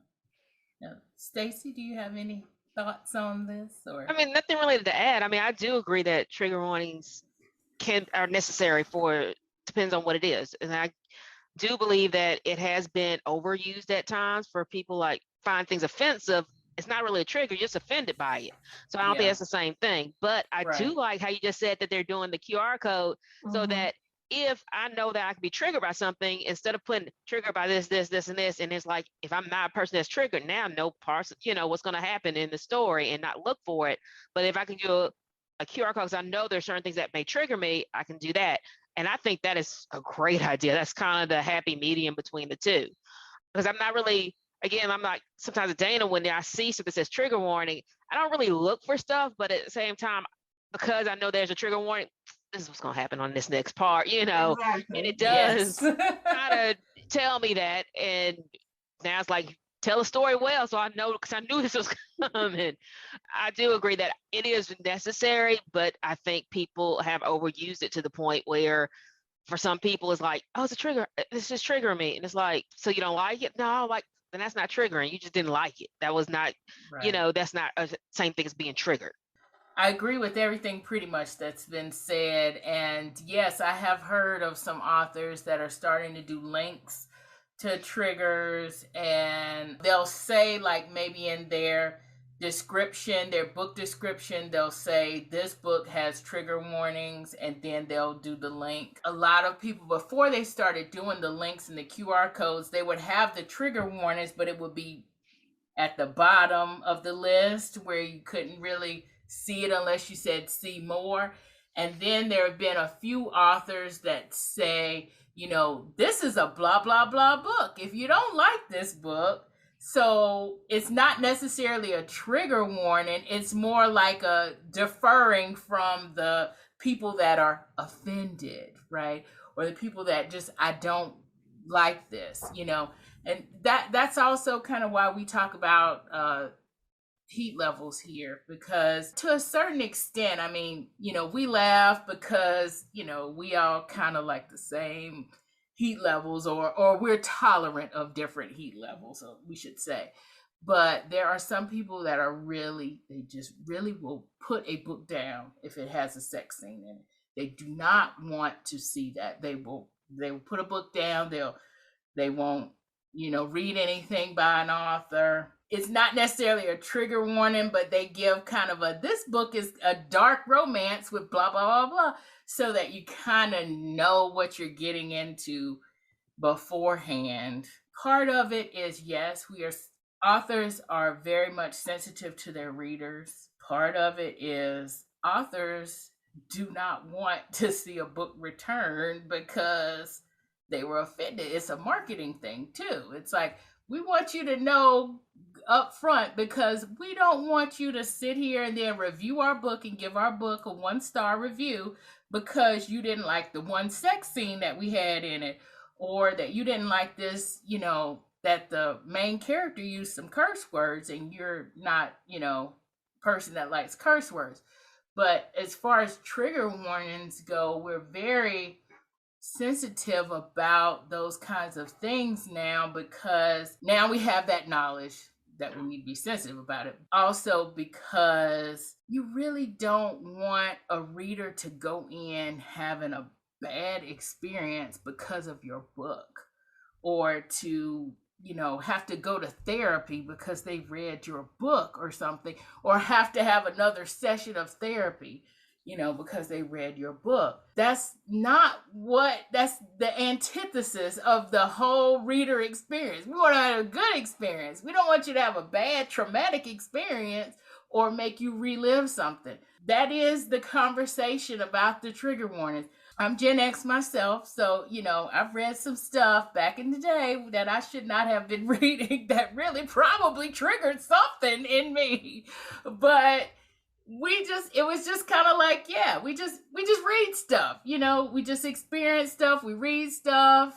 Now, Staci, do you have any thoughts on this? Or I mean, nothing really to add. I mean, I do agree that trigger warnings are necessary depends on what it is. And I do believe that it has been overused at times for people like find things offensive. It's not really a trigger, you're just offended by it. So I don't think that's the same thing. But I do like how you just said that they're doing the QR code so that if I know that I can be triggered by something, instead of putting triggered by this, and this, and it's like, if I'm not a person that's triggered, now no parts, what's going to happen in the story and not look for it. But if I can do a QR code, because I know there's certain things that may trigger me, I can do that. And I think that is a great idea. That's kind of the happy medium between the two. Because I'm not really, again, I'm like, sometimes at Dana, when I see something that says trigger warning, I don't really look for stuff, but at the same time, because I know there's a trigger warning, this is what's going to happen on this next part, Exactly. and it does kind of tell me that. And now it's like, tell a story well, so I know, because I knew this was coming. I do agree that it is necessary, but I think people have overused it to the point where for some people it's like, oh, it's a trigger, this is triggering me. And it's like, so you don't like it? No, like, then that's not triggering. You just didn't like it. That was not, that's not the same thing as being triggered. I agree with everything pretty much that's been said. And yes, I have heard of some authors that are starting to do links to triggers, and they'll say, like, maybe in there, description, their book description, they'll say this book has trigger warnings, and then they'll do the link. A lot of people, before they started doing the links and the QR codes, they would have the trigger warnings, but it would be at the bottom of the list where you couldn't really see it unless you said see more. And then there have been a few authors that say, you know, this is a blah, blah, blah book. If you don't like this book, so it's not necessarily a trigger warning. It's more like a deferring from the people that are offended, right? Or the people that just, I don't like this, you know. And that's also kind of why we talk about heat levels here, because to a certain extent, I mean, you know, we laugh because, you know, we all kind of like the same heat levels, or we're tolerant of different heat levels, we should say. But there are some people that are really, they just really will put a book down if it has a sex scene in it. They do not want to see that. They will put a book down. They won't, you know, read anything by an author. It's not necessarily a trigger warning, but they give kind of this book is a dark romance with blah, blah, blah, blah, so that you kind of know what you're getting into beforehand. Part of it is, yes, authors are very much sensitive to their readers. Part of it is authors do not want to see a book returned because they were offended. It's a marketing thing too. It's like, we want you to know up front, because we don't want you to sit here and then review our book and give our book a 1-star review because you didn't like the one sex scene that we had in it, or that you didn't like this, you know, that the main character used some curse words and you're not, you know, person that likes curse words. But as far as trigger warnings go, we're very sensitive about those kinds of things now, because now we have that knowledge that we need to be sensitive about it. Also, because you really don't want a reader to go in having a bad experience because of your book, or to, you know, have to go to therapy because they read your book or something, or have to have another session of therapy, you know, because they read your book. That's the antithesis of the whole reader experience. We want to have a good experience. We don't want you to have a bad, traumatic experience or make you relive something. That is the conversation about the trigger warnings. I'm Gen X myself, so, you know, I've read some stuff back in the day that I should not have been reading that really probably triggered something in me. But it was just kind of like, yeah, we just read stuff, you know, we just experience stuff, we read stuff.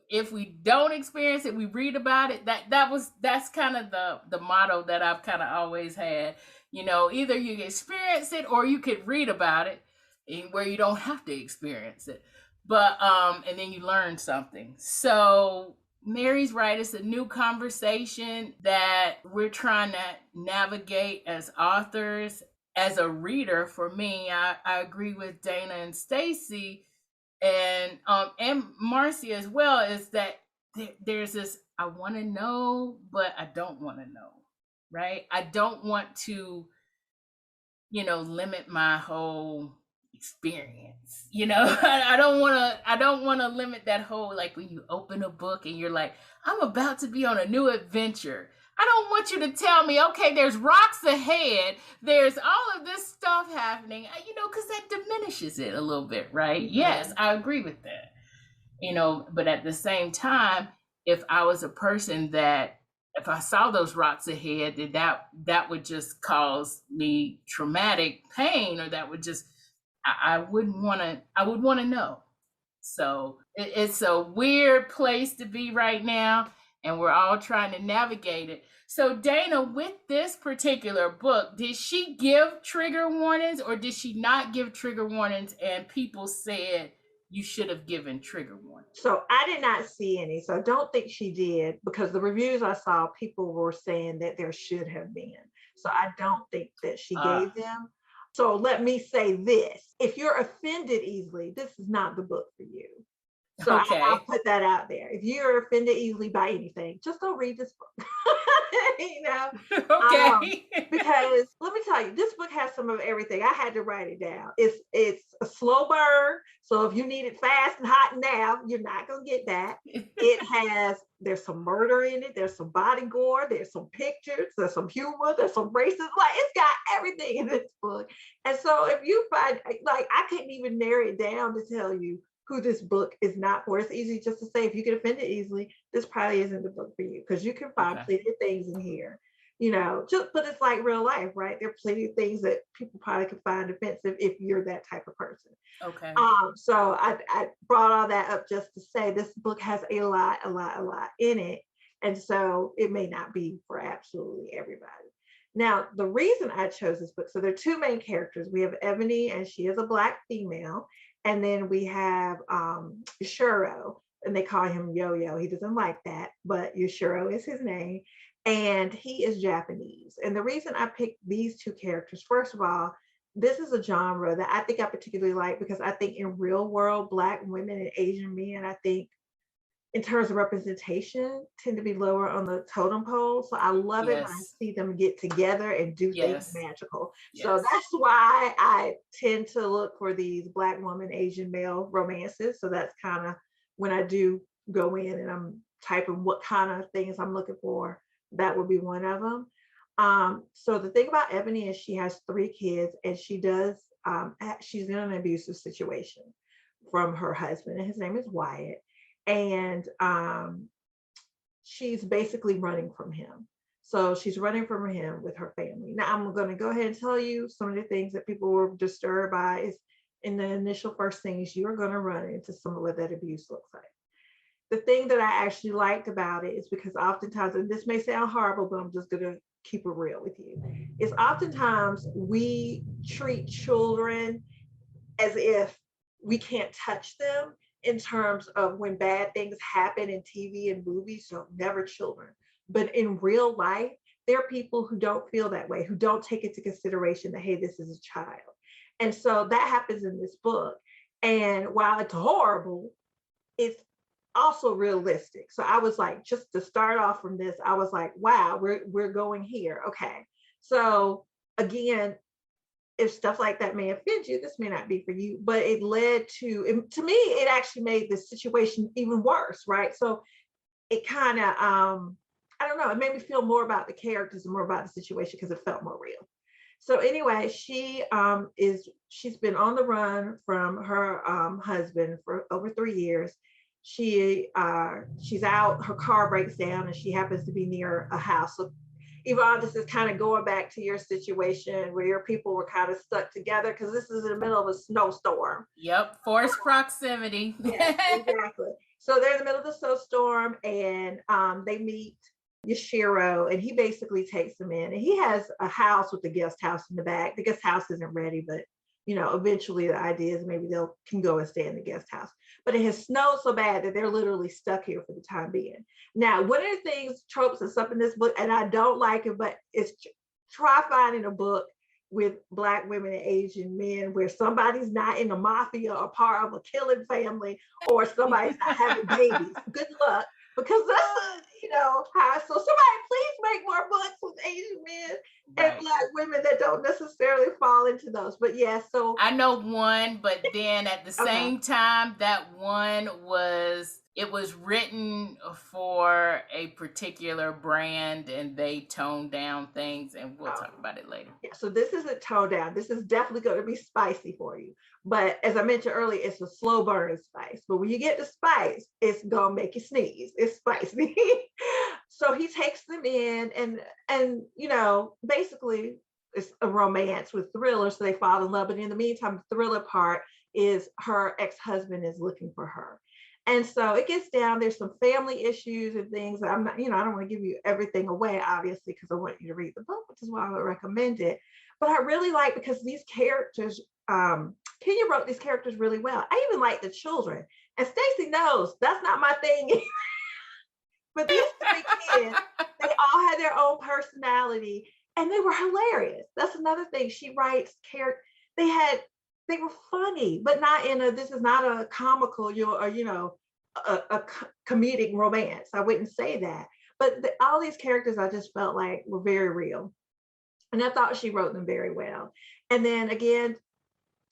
If we don't experience it, we read about it. That's kind of the motto that I've kind of always had. You know, either you experience it or you could read about it, where you don't have to experience it. But and then you learn something. So Mary's right, it's a new conversation that we're trying to navigate as authors. As a reader, for me, I agree with Dana and Staci and Marcie as well, is that there's this, I want to know, but I don't want to know, right? I don't want to, you know, limit my whole experience, you know. I don't want to limit that whole, like, when you open a book and you're like, I'm about to be on a new adventure. I don't want you to tell me, okay, there's rocks ahead, there's all of this stuff happening, you know, because that diminishes it a little bit, right? Mm-hmm. Yes, I agree with that. You know, but at the same time, if I was a person that, if I saw those rocks ahead, then that would just cause me traumatic pain, or that would just, I would want to know. So it's a weird place to be right now, and we're all trying to navigate it. So Dana, with this particular book, did she give trigger warnings, or did she not give trigger warnings and people said you should have given trigger warnings? So I did not see any, so I don't think she did, because the reviews I saw, people were saying that there should have been. So I don't think that she gave them. So let me say this. If you're offended easily, this is not the book for you. So okay. I'll put that out there. If you're offended easily by anything, just don't read this book. you know, Okay. because let me tell you, this book has some of everything. I had to write it down. It's a slow burn, so if you need it fast and hot now, you're not gonna get that. There's some murder in it. There's some body gore. There's some pictures. There's some humor. There's some racism. Like, it's got everything in this book. And so if you find, like, I couldn't even narrow it down to tell you who this book is not for. It's easy just to say, if you get offended easily, this probably isn't the book for you, because you can find plenty of things in here, you know, but it's like real life, right? There are plenty of things that people probably could find offensive if you're that type of person. Okay. So I brought all that up just to say this book has a lot in it. And so it may not be for absolutely everybody. Now, the reason I chose this book, so there are two main characters. We have Ebony, and she is a Black female. And then we have Shuro, and they call him Yo-Yo. He doesn't like that, but Yushiro is his name. And he is Japanese. And the reason I picked these two characters, first of all, this is a genre that I think I particularly like, because I think in real world, Black women and Asian men, I think in terms of representation, tend to be lower on the totem pole. So I love it when I see them get together and do things magical. So that's why I tend to look for these Black woman, Asian male romances. So that's kind of when I do go in and I'm typing what kind of things I'm looking for, that would be one of them. So the thing about Ebony is she has 3 kids, and she's in an abusive situation from her husband, and his name is Wyatt. And she's basically running from him. So she's running from him with her family. Now, I'm going to go ahead and tell you some of the things that people were disturbed by is in the initial first things, you're going to run into some of what that abuse looks like. The thing that I actually liked about it is because oftentimes, and this may sound horrible, but I'm just going to keep it real with you, is oftentimes we treat children as if we can't touch them, in terms of when bad things happen in TV and movies, so never children. But in real life, there are people who don't feel that way, who don't take into consideration that, hey, this is a child. And so that happens in this book. And while it's horrible, it's also realistic. So I was like, just to start off from this, I was like, wow, we're going here. Okay. So again, if stuff like that may offend you, this may not be for you, but it led to me, it actually made the situation even worse, right? So it kind of, I don't know, it made me feel more about the characters and more about the situation because it felt more real. So anyway, she's been on the run from her husband for over 3 years. She's out, her car breaks down, and she happens to be near a house. So Yvonne, this is kind of going back to your situation where your people were kind of stuck together because this is in the middle of a snowstorm. Yep, forced proximity. Yes, exactly. So they're in the middle of the snowstorm, and they meet Yushiro, and he basically takes them in. And he has a house with the guest house in the back. The guest house isn't ready, but eventually the idea is maybe they can go and stay in the guest house. But it has snowed so bad that they're literally stuck here for the time being. Now, one of the things, tropes and stuff in this book, and I don't like it, but it's try finding a book with Black women and Asian men where somebody's not in the mafia or part of a killing family, or somebody's not having babies. Good luck, because that's how. So somebody please make more books with Asian men and Black women that don't necessarily fall into those. But yeah, so I know one, but then at the same time, that one was written for a particular brand, and they toned down things, and we'll talk about it later. Yeah, so this isn't toned down. This is definitely going to be spicy for you. But as I mentioned earlier, it's a slow burn spice. But when you get the spice, it's going to make you sneeze. It's spicy. So he takes them in, and basically it's a romance with thriller. So they fall in love. But in the meantime, the thriller part is her ex-husband is looking for her. And so it gets down, there's some family issues and things. I'm not, I don't want to give you everything away, obviously, because I want you to read the book, which is why I would recommend it. But I really like, because these characters, Kenya wrote these characters really well. I even like the children. And Staci knows that's not my thing. But these 3 kids, they all had their own personality, and they were hilarious. That's another thing. She writes characters. They were funny, but not in this is not a comical, a comedic romance. I wouldn't say that. But all these characters I just felt like were very real. And I thought she wrote them very well. And then again,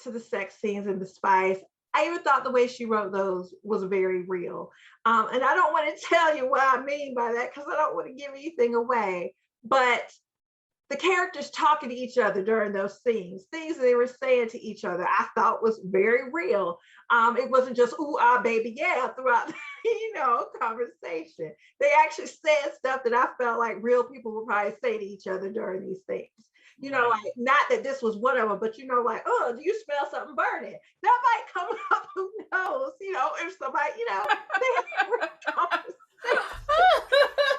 to the sex scenes and the spice, I even thought the way she wrote those was very real. And I don't want to tell you what I mean by that because I don't want to give anything away. But the characters talking to each other during those scenes, things they were saying to each other, I thought was very real. It wasn't just ooh ah baby yeah throughout the conversation. They actually said stuff that I felt like real people would probably say to each other during these things. Like not that this was one of them, but like, oh, do you smell something burning? That might come up. Who knows? If somebody, they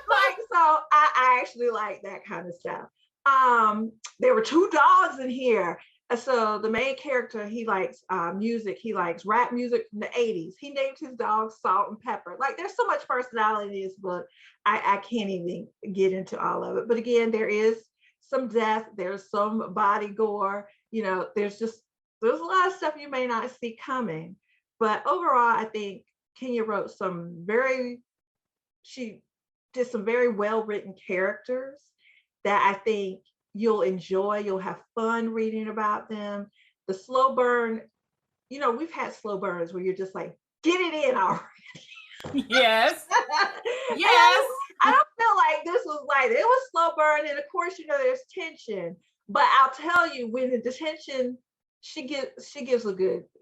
like, so I actually like that kind of stuff. There were two dogs in here. So the main character, he likes music. He likes rap music from the 80s. He named his dog Salt and Pepper. Like there's so much personality in this book. I can't even get into all of it. But again, there is some death. There's some body gore. There's a lot of stuff you may not see coming. But overall, I think Kenya wrote she did some very well-written characters that I think you'll enjoy. You'll have fun reading about them. The slow burn, we've had slow burns where you're just like, get it in already. Yes. Yes. I don't feel like this was like, it was slow burn. And of course, there's tension. But I'll tell you, when the tension, she gives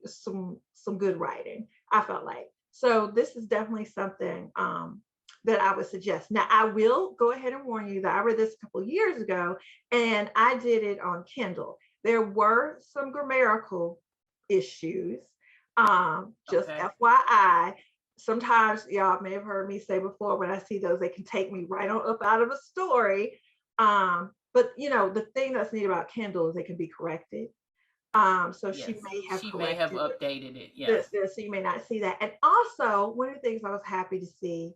some good writing, I felt like. So this is definitely something that I would suggest. Now, I will go ahead and warn you that I read this a couple of years ago, and I did it on Kindle. There were some grammatical issues. Just Okay. FYI, sometimes y'all may have heard me say before, when I see those, they can take me right on up out of a story. But the thing that's neat about Kindle is they can be corrected. So Yes. she may have updated it. Yes. So you may not see that. And also, one of the things I was happy to see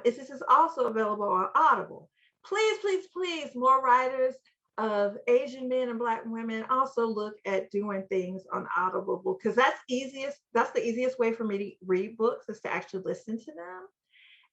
is this is also available on Audible. Please, please, please, more writers of Asian men and Black women also look at doing things on Audible, because that's the easiest way for me to read books, is to actually listen to them.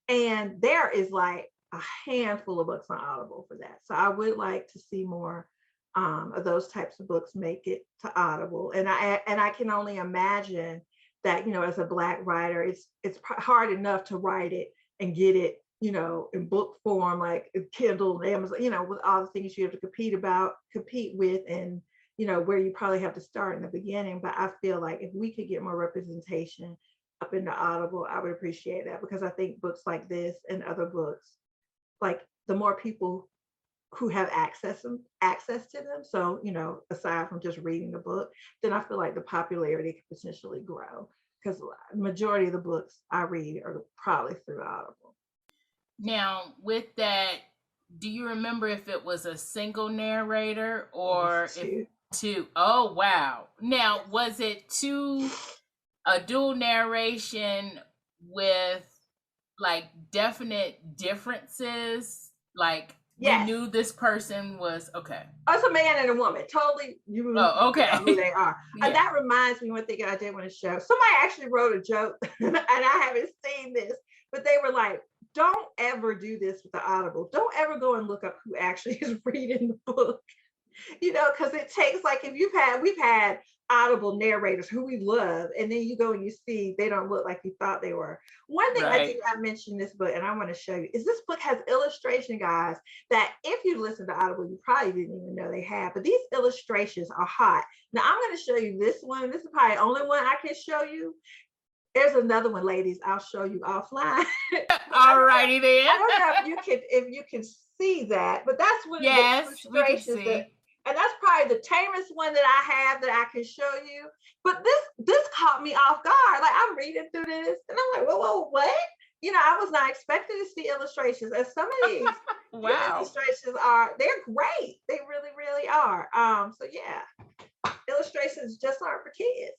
And there is like a handful of books on Audible for that. So I would like to see more of those types of books make it to Audible. And I can only imagine that, as a Black writer, it's hard enough to write it and get it, in book form, like Kindle and Amazon, with all the things you have to compete with, and, where you probably have to start in the beginning. But I feel like if we could get more representation up into Audible, I would appreciate that, because I think books like this and other books, like the more people who have access to them, so, aside from just reading the book, then I feel like the popularity could potentially grow, because the majority of the books I read are probably through Audible. Now, with that, do you remember if it was a single narrator or if two? Oh, wow. Now, was it a dual narration with like definite differences? Like, yes. You knew this person was okay. Oh, it's a man and a woman. Totally. Okay. Know who they are. Yeah. And that reminds me, one thing I did want to show. Somebody actually wrote a joke, and I haven't seen this, but they were like, don't ever do this with the Audible. Don't ever go and look up who actually is reading the book. Because it takes, like, if we've had Audible narrators who we love, and then you go and you see they don't look like you thought they were. One thing right. I mentioned this book, and I want to show you, is this book has illustration, guys, that if you listen to Audible, you probably didn't even know they had, but these illustrations are hot. Now I'm going to show you this one. This is probably the only one I can show you. There's another one, ladies, I'll show you offline. All righty then. I don't know if you can see that, but that's one of the illustrations and that's probably the tamest one that I have that I can show you. But this caught me off guard. Like, I'm reading through this and I'm like, whoa, what? I was not expecting to see illustrations. And some of these wow. illustrations they're great. They really, really are. So yeah, illustrations just aren't for kids.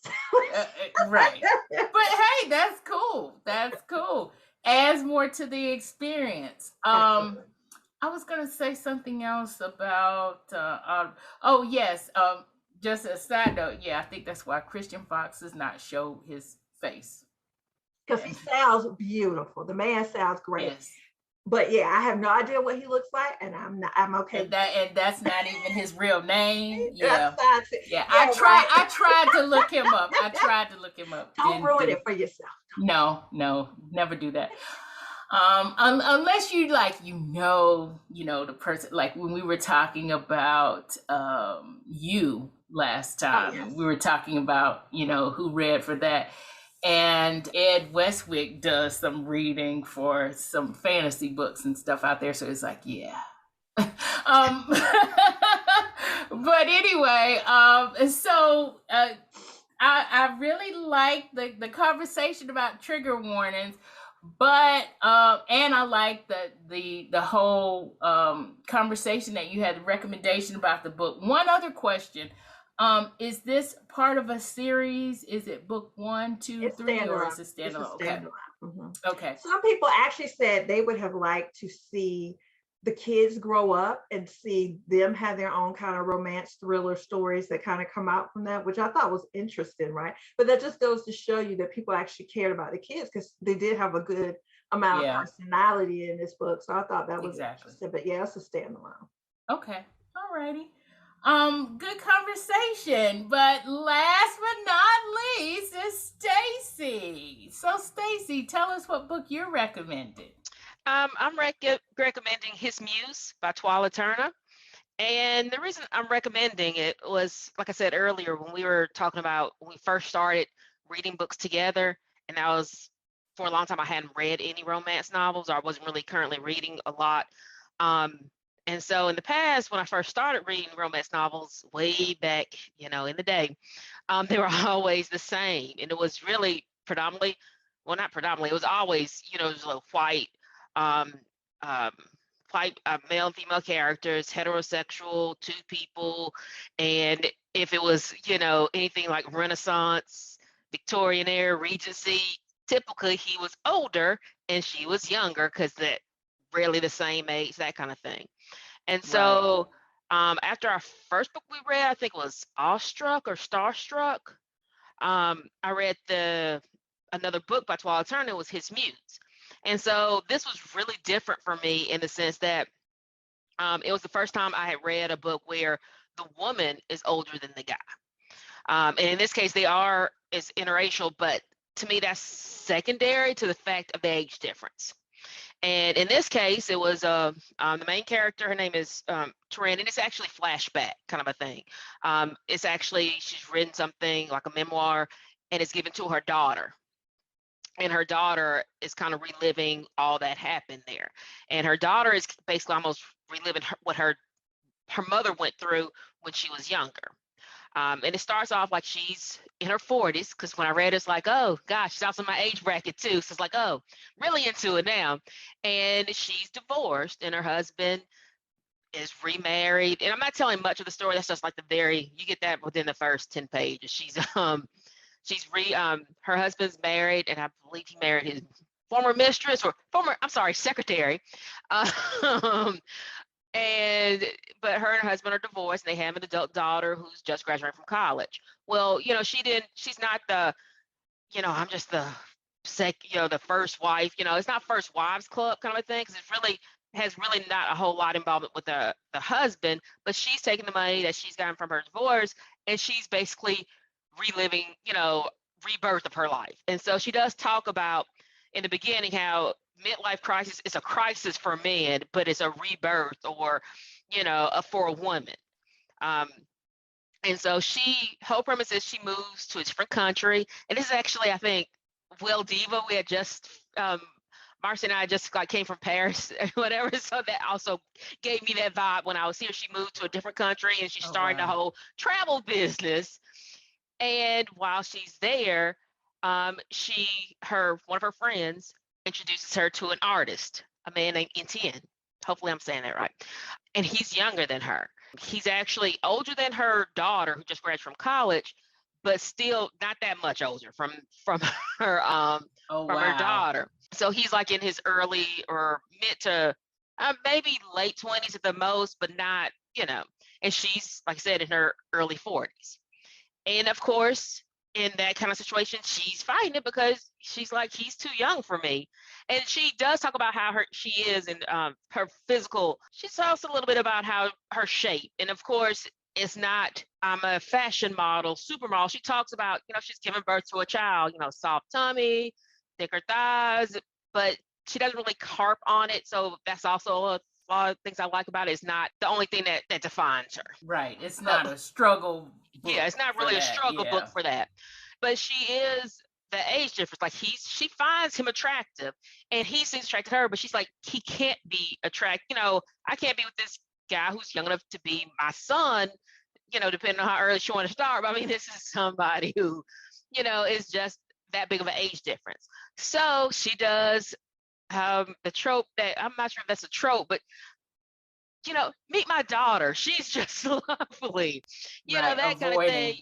Right. But hey, that's cool. That's cool. Adds more to the experience. I was going to say something else about, yes, just a side note. Yeah, I think that's why Christian Fox does not show his face. Because he sounds beautiful. The man sounds great. Yes. But yeah, I have no idea what he looks like, and I'm okay. And that's not even his real name. That's Yeah. fine. Yeah. Yeah, right. I tried to look him up. Don't ruin it for yourself. No, never do that. Unless you like, the person, like when we were talking about you last time, yes. we were talking about, who read for that. And Ed Westwick does some reading for some fantasy books and stuff out there. So it's like, yeah. But anyway, so I really like the conversation about trigger warnings, but and I like the whole conversation that you had, the recommendation about the book. One other question. Is this part of a series? Is it book 1, 2, 3, or is it standalone? Okay. Mm-hmm. Okay. Some people actually said they would have liked to see the kids grow up and see them have their own kind of romance thriller stories that kind of come out from that, which I thought was interesting, right? But that just goes to show you that people actually cared about the kids, because they did have a good amount of personality in this book. So I thought that was interesting. But yeah, it's a standalone. Okay. All righty. Good conversation, but last but not least is Staci. So Staci, tell us what book you're recommending. I'm recommending His Muse by Twyla Turner. And the reason I'm recommending it was, like I said earlier, when we were talking about when we first started reading books together, and that was for a long time I hadn't read any romance novels, or I wasn't really currently reading a lot. And so in the past, when I first started reading romance novels way back, in the day, they were always the same. And it was really predominantly, well, not predominantly, it was always, it was a white, male and female characters, heterosexual, 2 people. And if it was, anything like Renaissance, Victorian era, Regency, typically he was older and she was younger, because that rarely the same age, that kind of thing. And so after our first book we read, I think it was Awestruck or Starstruck, I read another book by Twyla Turner. It was His Muse. And so this was really different for me in the sense that it was the first time I had read a book where the woman is older than the guy. And in this case, it's interracial, but to me, that's secondary to the fact of the age difference. And in this case, it was the main character. Her name is Turin, and it's actually flashback kind of a thing. It's actually, she's written something like a memoir, and it's given to her daughter. And her daughter is kind of reliving all that happened there. And her daughter is basically almost reliving what her mother went through when she was younger. And it starts off like she's in her 40s, because when I read it, it's like, oh gosh, she's also in my age bracket too. So it's like, oh, really into it now. And she's divorced, and her husband is remarried. And I'm not telling much of the story. That's just like you get that within the first 10 pages. Her husband's married, and I believe he married his former mistress secretary. But her and her husband are divorced, and they have an adult daughter who's just graduating from college. Well, she's not I'm just the the first wife, it's not first wives club kind of a thing, because it has really not a whole lot of involvement with the husband, but she's taking the money that she's gotten from her divorce, and she's basically reliving, rebirth of her life. And so she does talk about in the beginning how midlife crisis is a crisis for men, but it's a rebirth, or for a woman. And so her premise is she moves to a different country, and this is actually, I think, Will Diva. We had just Marcie and I just came from Paris or whatever, so that also gave me that vibe when I was here. She moved to a different country, and she's starting the whole travel business. And while she's there, one of her friends introduces her to an artist, a man named Etienne. Hopefully I'm saying that right. And he's younger than her. He's actually older than her daughter, who just graduated from college, but still not that much older from her her daughter. So he's like in his early or mid to maybe late 20s at the most, but not, and she's, like I said, in her early 40s. And of course, in that kind of situation, she's fighting it because she's like, he's too young for me. And she does talk about how she is and her physical. She talks a little bit about how her shape. And of course, it's not, I'm a fashion model, supermodel. She talks about, she's giving birth to a child, soft tummy, thicker thighs, but she doesn't really carp on it. So that's also a lot of things I like about it. It's not the only thing that defines her. Right. It's not a struggle book. Yeah, it's not really a struggle book for that. But she is the age difference. Like she finds him attractive and he seems attracted to her, but she's like, he can't be attracted. I can't be with this guy who's young enough to be my son, depending on how early she wants to start. But I mean, this is somebody who, is just that big of an age difference. So she does the trope that, I'm not sure if that's a trope, but meet my daughter. She's just lovely. Right, that kind of thing.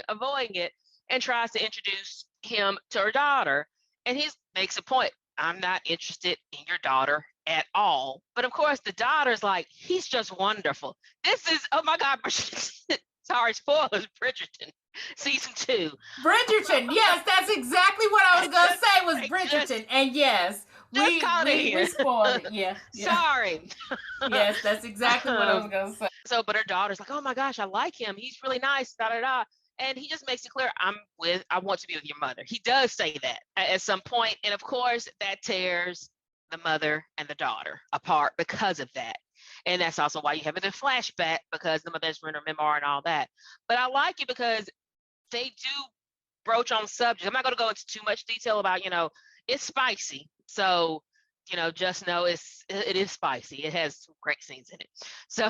Avoiding it, and tries to introduce him to her daughter. And he makes a point. I'm not interested in your daughter at all. But of course, the daughter's like, he's just wonderful. This is, oh my God, sorry, spoilers, Bridgerton, season 2. Bridgerton, yes, that's exactly what I was going to say was Bridgerton. And yes, we spoiled it. Yeah. Sorry. Yes, that's exactly what I was going to say. So, but her daughter's like, oh my gosh, I like him. He's really nice, da-da-da. And he just makes it clear, I want to be with your mother. He does say that at some point. And of course, that tears the mother and the daughter apart because of that. And that's also why you have the flashback, because the mother's written her memoir and all that. But I like it because they do broach on subjects. I'm not going to go into too much detail about, it's spicy. So, just know it is spicy. It has some great scenes in it. So,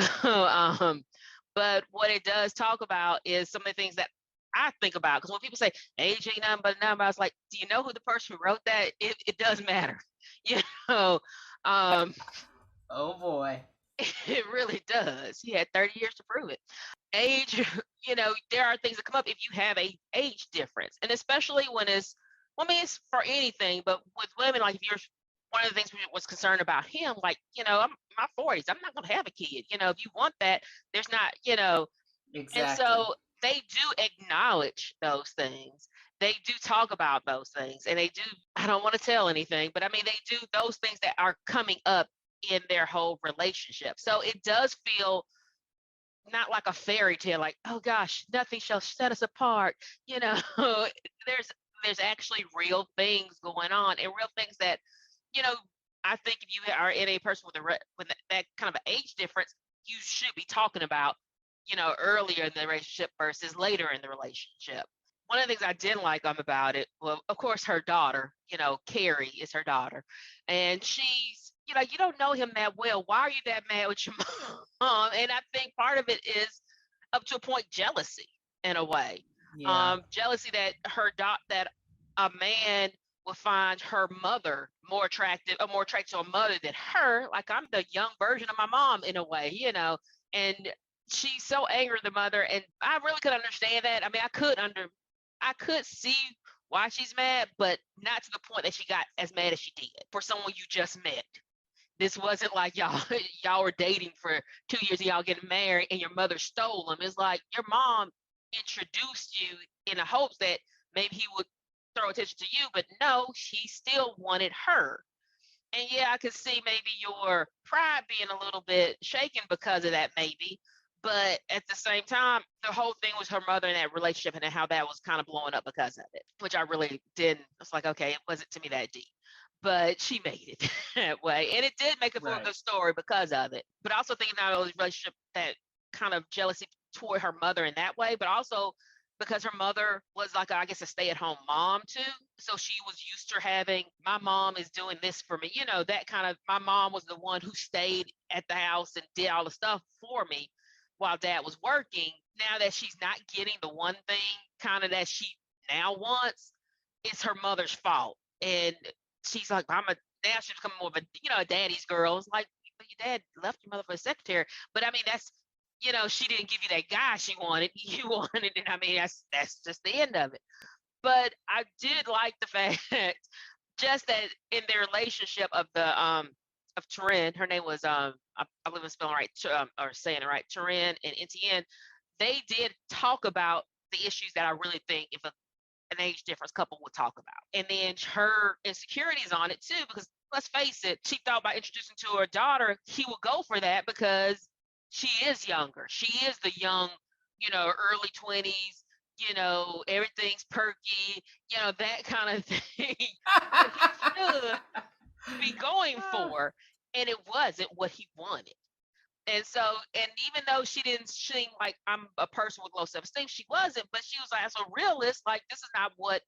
but what it does talk about is some of the things that I think about. Because when people say age ain't nothing but a number, I was like, do you know who the person who wrote that? It does matter. Oh boy. It really does. He had 30 years to prove it. Age, there are things that come up if you have a age difference. And especially when it's for anything, but with women, like if you're, one of the things we was concerned about him, like, I'm in my 40s, I'm not going to have a kid. If you want that, there's not, Exactly. And so they do acknowledge those things. They do talk about those things, and they do, I don't want to tell anything, but I mean, they do those things that are coming up in their whole relationship. So it does feel not like a fairy tale, like, oh gosh, nothing shall set us apart. There's actually real things going on, and real things that, I think if you are in a person with that kind of age difference, you should be talking about, earlier in the relationship versus later in the relationship. One of the things I didn't like about it, well, of course, her daughter, Carrie is her daughter, and she's, you don't know him that well. Why are you that mad with your mom? And I think part of it is, up to a point, jealousy in a way. Yeah. Jealousy that that a man would find her mother more attractive to a mother than her. Like, I'm the young version of my mom in a way, and she's so angry at the mother. And I really could understand that. I mean, I could see why she's mad, but not to the point that she got as mad as she did for someone you just met. This wasn't like y'all were dating for 2 years and y'all getting married and your mother stole him. It's like your mom introduced you in the hopes that maybe he would throw attention to you, but no, he still wanted her. And yeah, I could see maybe your pride being a little bit shaken because of that, maybe. But at the same time, the whole thing was her mother and that relationship and how that was kind of blowing up because of it, which I really didn't. It's like, okay, it wasn't to me that deep. But she made it that way. And it did make it feel a good story because of it. But also thinking about those relationship, that kind of jealousy toward her mother in that way, but also because her mother was like, I guess, a stay-at-home mom too. So she was used to having, my mom is doing this for me. That kind of, my mom was the one who stayed at the house and did all the stuff for me while dad was working. Now that she's not getting the one thing kind of that she now wants, it's her mother's fault. And she's like, now she's becoming more of a daddy's girl. It's like, your dad left your mother for a secretary. But I mean, that's, she didn't give you that guy she wanted. You wanted it. I mean, that's just the end of it. But I did like the fact just that in their relationship of Turin, her name was I believe I'm spelling right or saying it right, Turin and Etienne, they did talk about the issues that I really think if an age difference couple would talk about. And then her insecurities on it too, because let's face it, she thought by introducing to her daughter, he would go for that because she is younger. She is the young, early 20s, everything's perky, that kind of thing that he should be going for. And it wasn't what he wanted. And so, and even though she didn't seem like I'm a person with low self-esteem, she wasn't, but she was like, as a realist, like, this is not what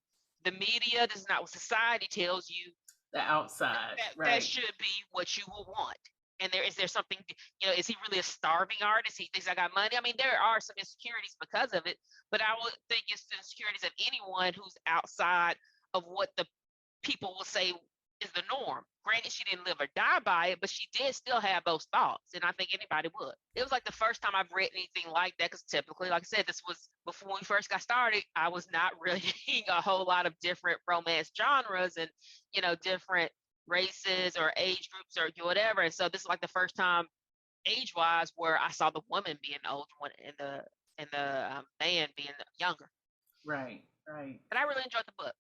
the media, this is not what society tells you. The outside, right. That should be what you will want. And is there something, is he really a starving artist? He thinks I got money. I mean, there are some insecurities because of it, but I would think it's the insecurities of anyone who's outside of what the people will say is the norm. Granted, she didn't live or die by it, but she did still have those thoughts, and I think anybody would. It was like the first time I've read anything like that, because typically, like I said, this was before we first got started. I was not reading a whole lot of different romance genres and, different races or age groups or whatever. And so this is like the first time, age-wise, where I saw the woman being the older one and the man being younger. Right. And I really enjoyed the book.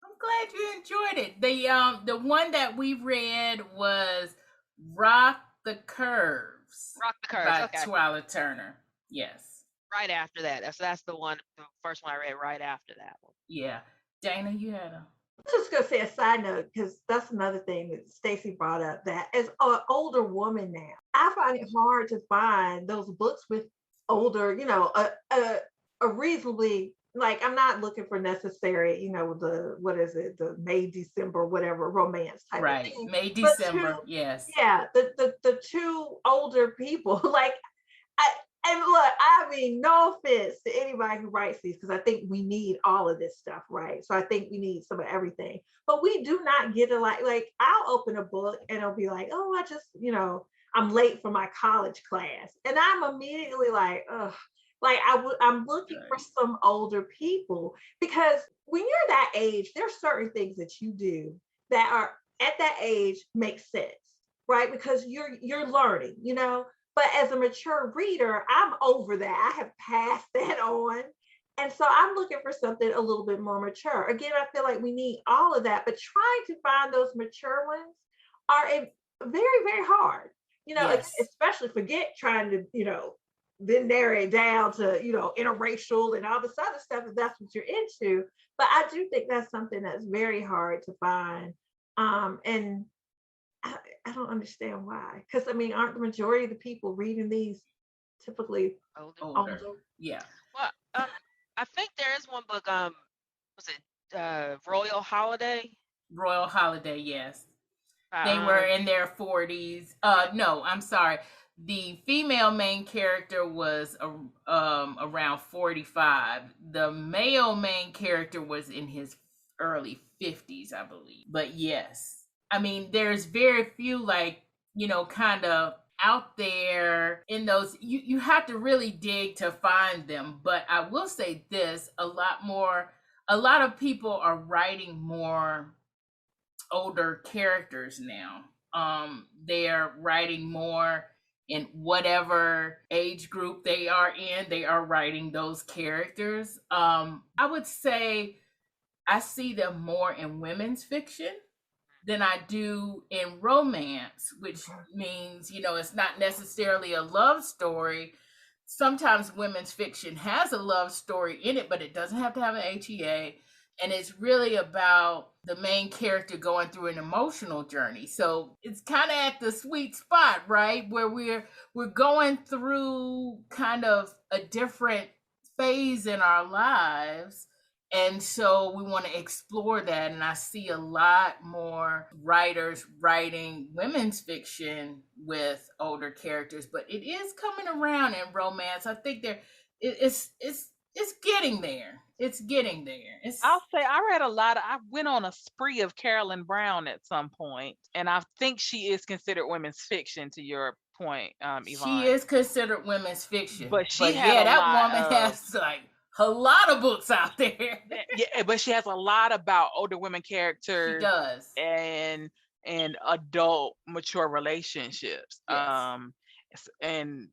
I'm glad you enjoyed it. The one that we read was Rock the Curves. By Okay. Twyla Turner. Yes. Right after that. So that's the first one I read right after that one. Yeah. Dana, you had I was just going to say a side note, because that's another thing that Staci brought up, that as an older woman now, I find it hard to find those books with older, a reasonably, like, I'm not looking for necessary, the May, December, whatever romance type of thing. May, December, yes. Yeah, the two older people, like, and look, I mean, no offense to anybody who writes these, because I think we need all of this stuff, right? So I think we need some of everything, but we do not get it. Like I'll open a book and it'll be like, oh, I just, I'm late for my college class, and I'm immediately like, ugh. Like I'm looking for some older people, because when you're that age, there's certain things that you do that are at that age make sense, right? Because you're learning, But as a mature reader, I'm over that. I have passed that on. And so I'm looking for something a little bit more mature. Again, I feel like we need all of that, but trying to find those mature ones are very, very hard, Yes. Especially forget trying to, then narrow it down to, interracial and all this other stuff, if that's what you're into. But I do think that's something that's very hard to find. And I don't understand why. Because, I mean, aren't the majority of the people reading these typically older? Yeah. Well, I think there is one book, was it Royal Holiday? Royal Holiday, yes. They were in their 40s. No, I'm sorry. The female main character was around 45. The male main character was in his early 50s, I believe. But yes, I mean, there's very few, like, kind of out there in those. You have to really dig to find them. But I will say this, a lot of people are writing more older characters now. They're writing more in whatever age group they are in. They are writing those characters. I would say I see them more in women's fiction than I do in romance, which means, it's not necessarily a love story. Sometimes women's fiction has a love story in it, but it doesn't have to have an HEA. And it's really about the main character going through an emotional journey. So it's kind of at the sweet spot, right? Where we're going through kind of a different phase in our lives. And so we want to explore that. And I see a lot more writers writing women's fiction with older characters, but it is coming around in romance. I think it's getting there. It's getting there. I'll say I went on a spree of Carolyn Brown at some point, and I think she is considered women's fiction, to your point, Yvonne. She is considered women's fiction. But woman has like a lot of books out there. Yeah, but she has a lot about older women characters. She does. And adult mature relationships. Yes. And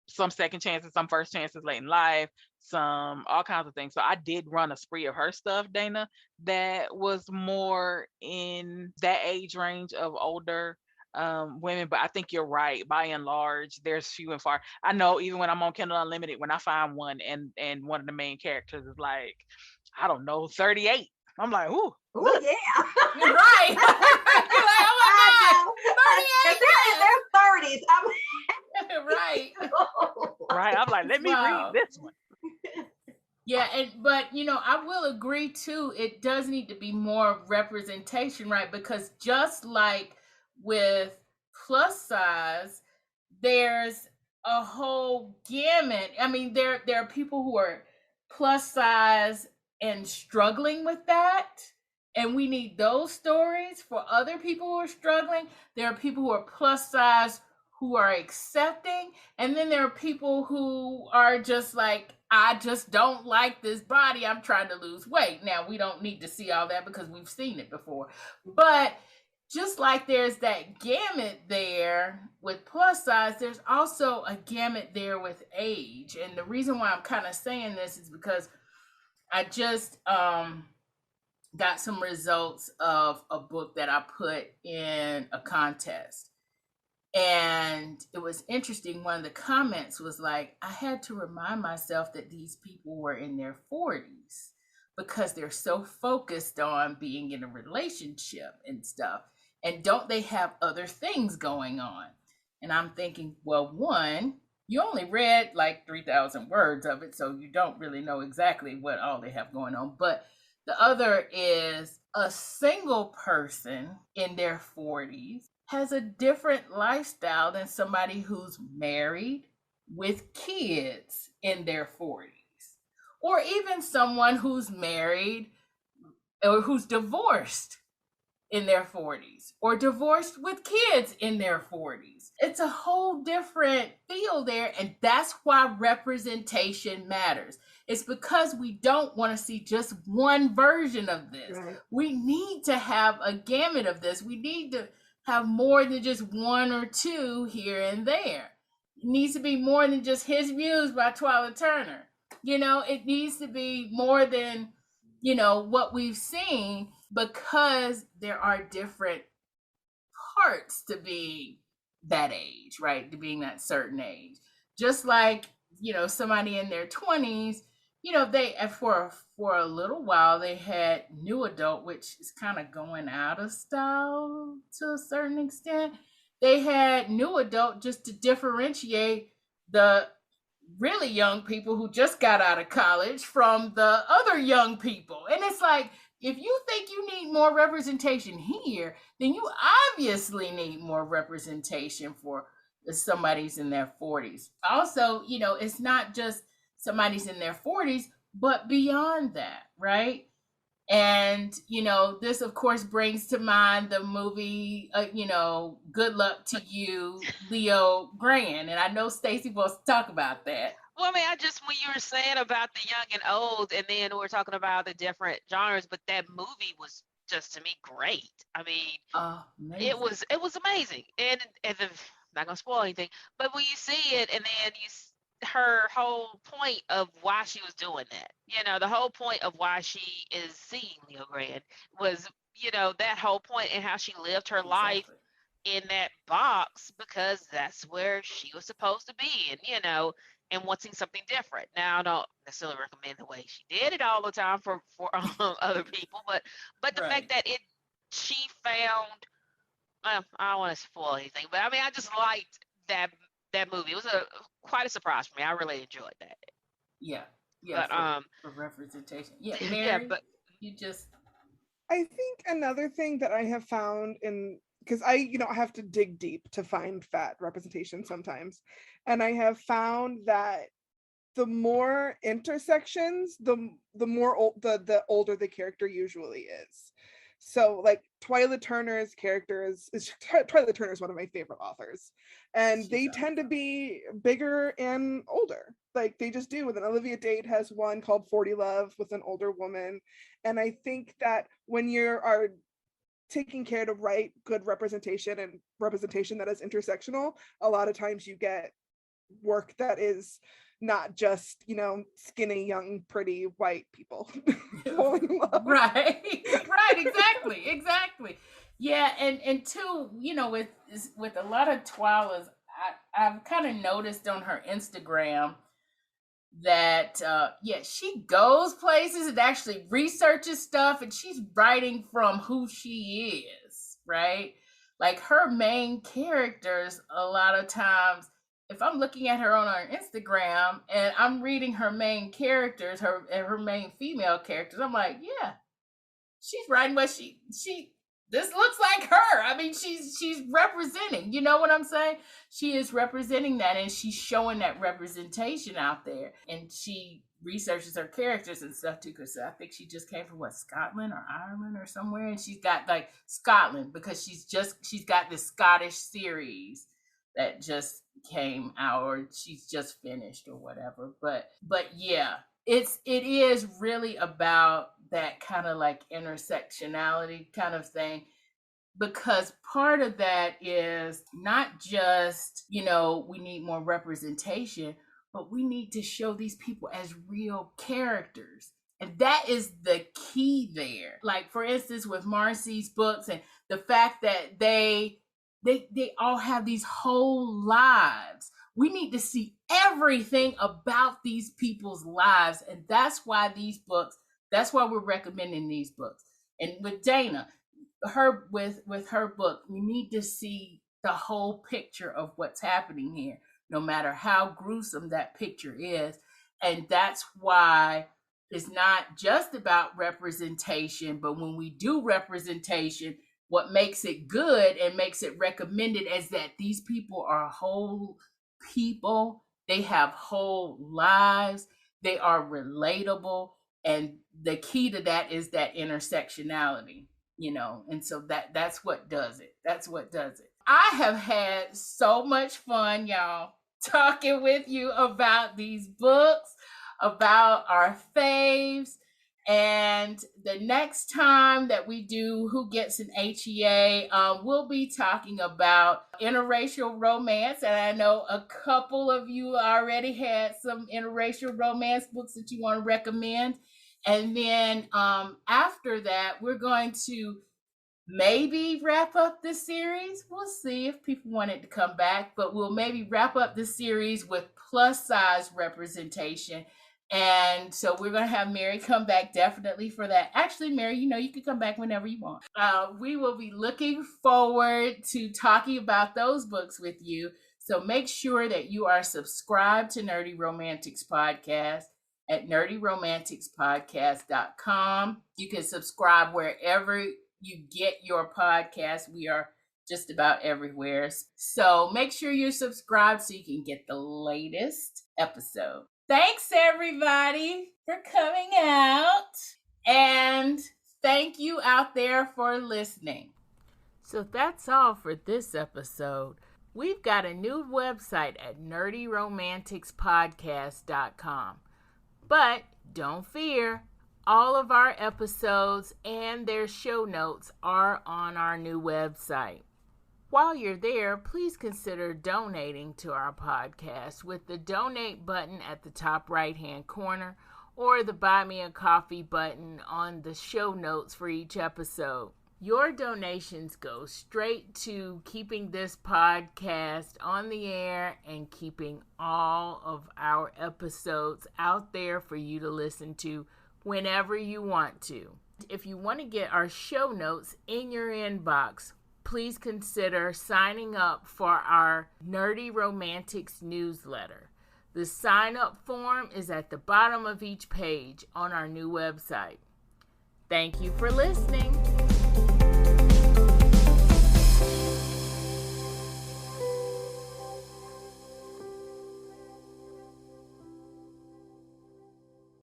some second chances, some first chances late in life, some all kinds of things. So I did run a spree of her stuff, Dana, that was more in that age range of older women. But I think you're right. By and large, there's few and far. I know even when I'm on Kindle Unlimited, when I find one and one of the main characters is like, I don't know, 38. I'm like, ooh, Oh yeah. Right. You're like, oh my God, 38. They're in their 30s. Right. right. I'm like, let me read Wow. this one. Yeah, but I will agree too. It does need to be more representation, right? Because just like with plus size, there's a whole gamut. I mean, there are people who are plus size and struggling with that, and we need those stories for other people who are struggling. There are people who are plus size who are accepting, and then there are people who are just like, I just don't like this body, I'm trying to lose weight. Now, we don't need to see all that because we've seen it before, but just like there's that gamut there with plus size, there's also a gamut there with age. And the reason why I'm kind of saying this is because I just got some results of a book that I put in a contest. And it was interesting. One of the comments was like, I had to remind myself that these people were in their 40s because they're so focused on being in a relationship and stuff. And don't they have other things going on? And I'm thinking, well, one, you only read like 3,000 words of it, so you don't really know exactly what all they have going on. But the other is a single person in their 40s has a different lifestyle than somebody who's married with kids in their 40s, or even someone who's married or who's divorced in their 40s, or divorced with kids in their 40s. It's a whole different feel there, and that's why representation matters. It's because we don't want to see just one version of this. Right. We need to have a gamut of this. We need to have more than just one or two here and there. It needs to be more than just His Views by Twyla Turner. It needs to be more than, what we've seen, because there are different parts to being that age, right? To being that certain age. Just like, somebody in their 20s, they, for a little while, they had new adult, which is kind of going out of style to a certain extent. They had new adult just to differentiate the really young people who just got out of college from the other young people. And it's like, if you think you need more representation here, then you obviously need more representation for somebody's in their 40s. Also, it's not just somebody's in their 40s, but beyond that, right? And, this, of course, brings to mind the movie, Good Luck to You, Leo Grand. And I know Staci wants to talk about that. Well, I mean, when you were saying about the young and old, and then we were talking about the different genres, but that movie was just, to me, great. I mean, it was amazing. And I'm not going to spoil anything, but when you see it, and then her whole point of why she was doing that, the whole point of why she is seeing Leo Grand was, that whole point, and how she lived her life in that box because that's where she was supposed to be, and wanting something different. Now, I don't necessarily recommend the way she did it all the time for other people, but the fact that she found, I don't want to spoil anything, but I mean, I just liked that movie. It was quite a surprise for me. I really enjoyed that. Yeah, but for representation. Yeah, Mary, yeah, but I think another thing that I have found because I have to dig deep to find fat representation sometimes, and I have found that the more intersections, the more the older the character usually is. So like Twyla Turner's character is Twyla Turner is one of my favorite authors, and they tend to be bigger and older. Like they just do. And then Olivia Dade has one called 40 Love with an older woman, and I think that when you are taking care to write good representation and representation that is intersectional, a lot of times you get work that is not just, skinny, young, pretty white people falling in love. Right. Exactly. Yeah, and too, with a lot of Twyla's, I've kind of noticed on her Instagram that she goes places and actually researches stuff, and she's writing from who she is, right? Like her main characters, a lot of times, if I'm looking at her on her Instagram and I'm reading her main characters, her main female characters, I'm like, yeah, she's writing what she this looks like her. I mean, she's representing, you know what I'm saying? She is representing that, and she's showing that representation out there. And she researches her characters and stuff too, because I think she just came from Scotland or Ireland or somewhere, and she's got like Scotland because she's got this Scottish series that just came out, or she's just finished or whatever. But yeah, it is really about that kind of like intersectionality kind of thing, because part of that is not just, we need more representation, but we need to show these people as real characters. And that is the key there. Like, for instance, with Marcie's books and the fact that they all have these whole lives. We need to see everything about these people's lives. And that's why we're recommending these books. And with Dana, with her book, we need to see the whole picture of what's happening here, no matter how gruesome that picture is. And that's why it's not just about representation, but when we do representation, what makes it good and makes it recommended is that these people are whole people. They have whole lives. They are relatable. And the key to that is that intersectionality, and so that's what does it. That's what does it. I have had so much fun, y'all, talking with you about these books, about our faves. And the next time that we do Who Gets an HEA, we'll be talking about interracial romance. And I know a couple of you already had some interracial romance books that you want to recommend. And then after that, we're going to maybe wrap up this series. We'll see if people want it to come back, but we'll maybe wrap up this series with plus size representation. And so we're going to have Mary come back definitely for that. Actually, Mary, you can come back whenever you want. We will be looking forward to talking about those books with you. So make sure that you are subscribed to Nerdy Romantics Podcast at nerdyromanticspodcast.com. You can subscribe wherever you get your podcast. We are just about everywhere. So make sure you're subscribed so you can get the latest episode. Thanks, everybody, for coming out. And thank you out there for listening. So that's all for this episode. We've got a new website at nerdyromanticspodcast.com. But don't fear, all of our episodes and their show notes are on our new website. While you're there, please consider donating to our podcast with the donate button at the top right-hand corner or the buy me a coffee button on the show notes for each episode. Your donations go straight to keeping this podcast on the air and keeping all of our episodes out there for you to listen to whenever you want to. If you want to get our show notes in your inbox, please consider signing up for our Nerdy Romantics newsletter. The sign-up form is at the bottom of each page on our new website. Thank you for listening.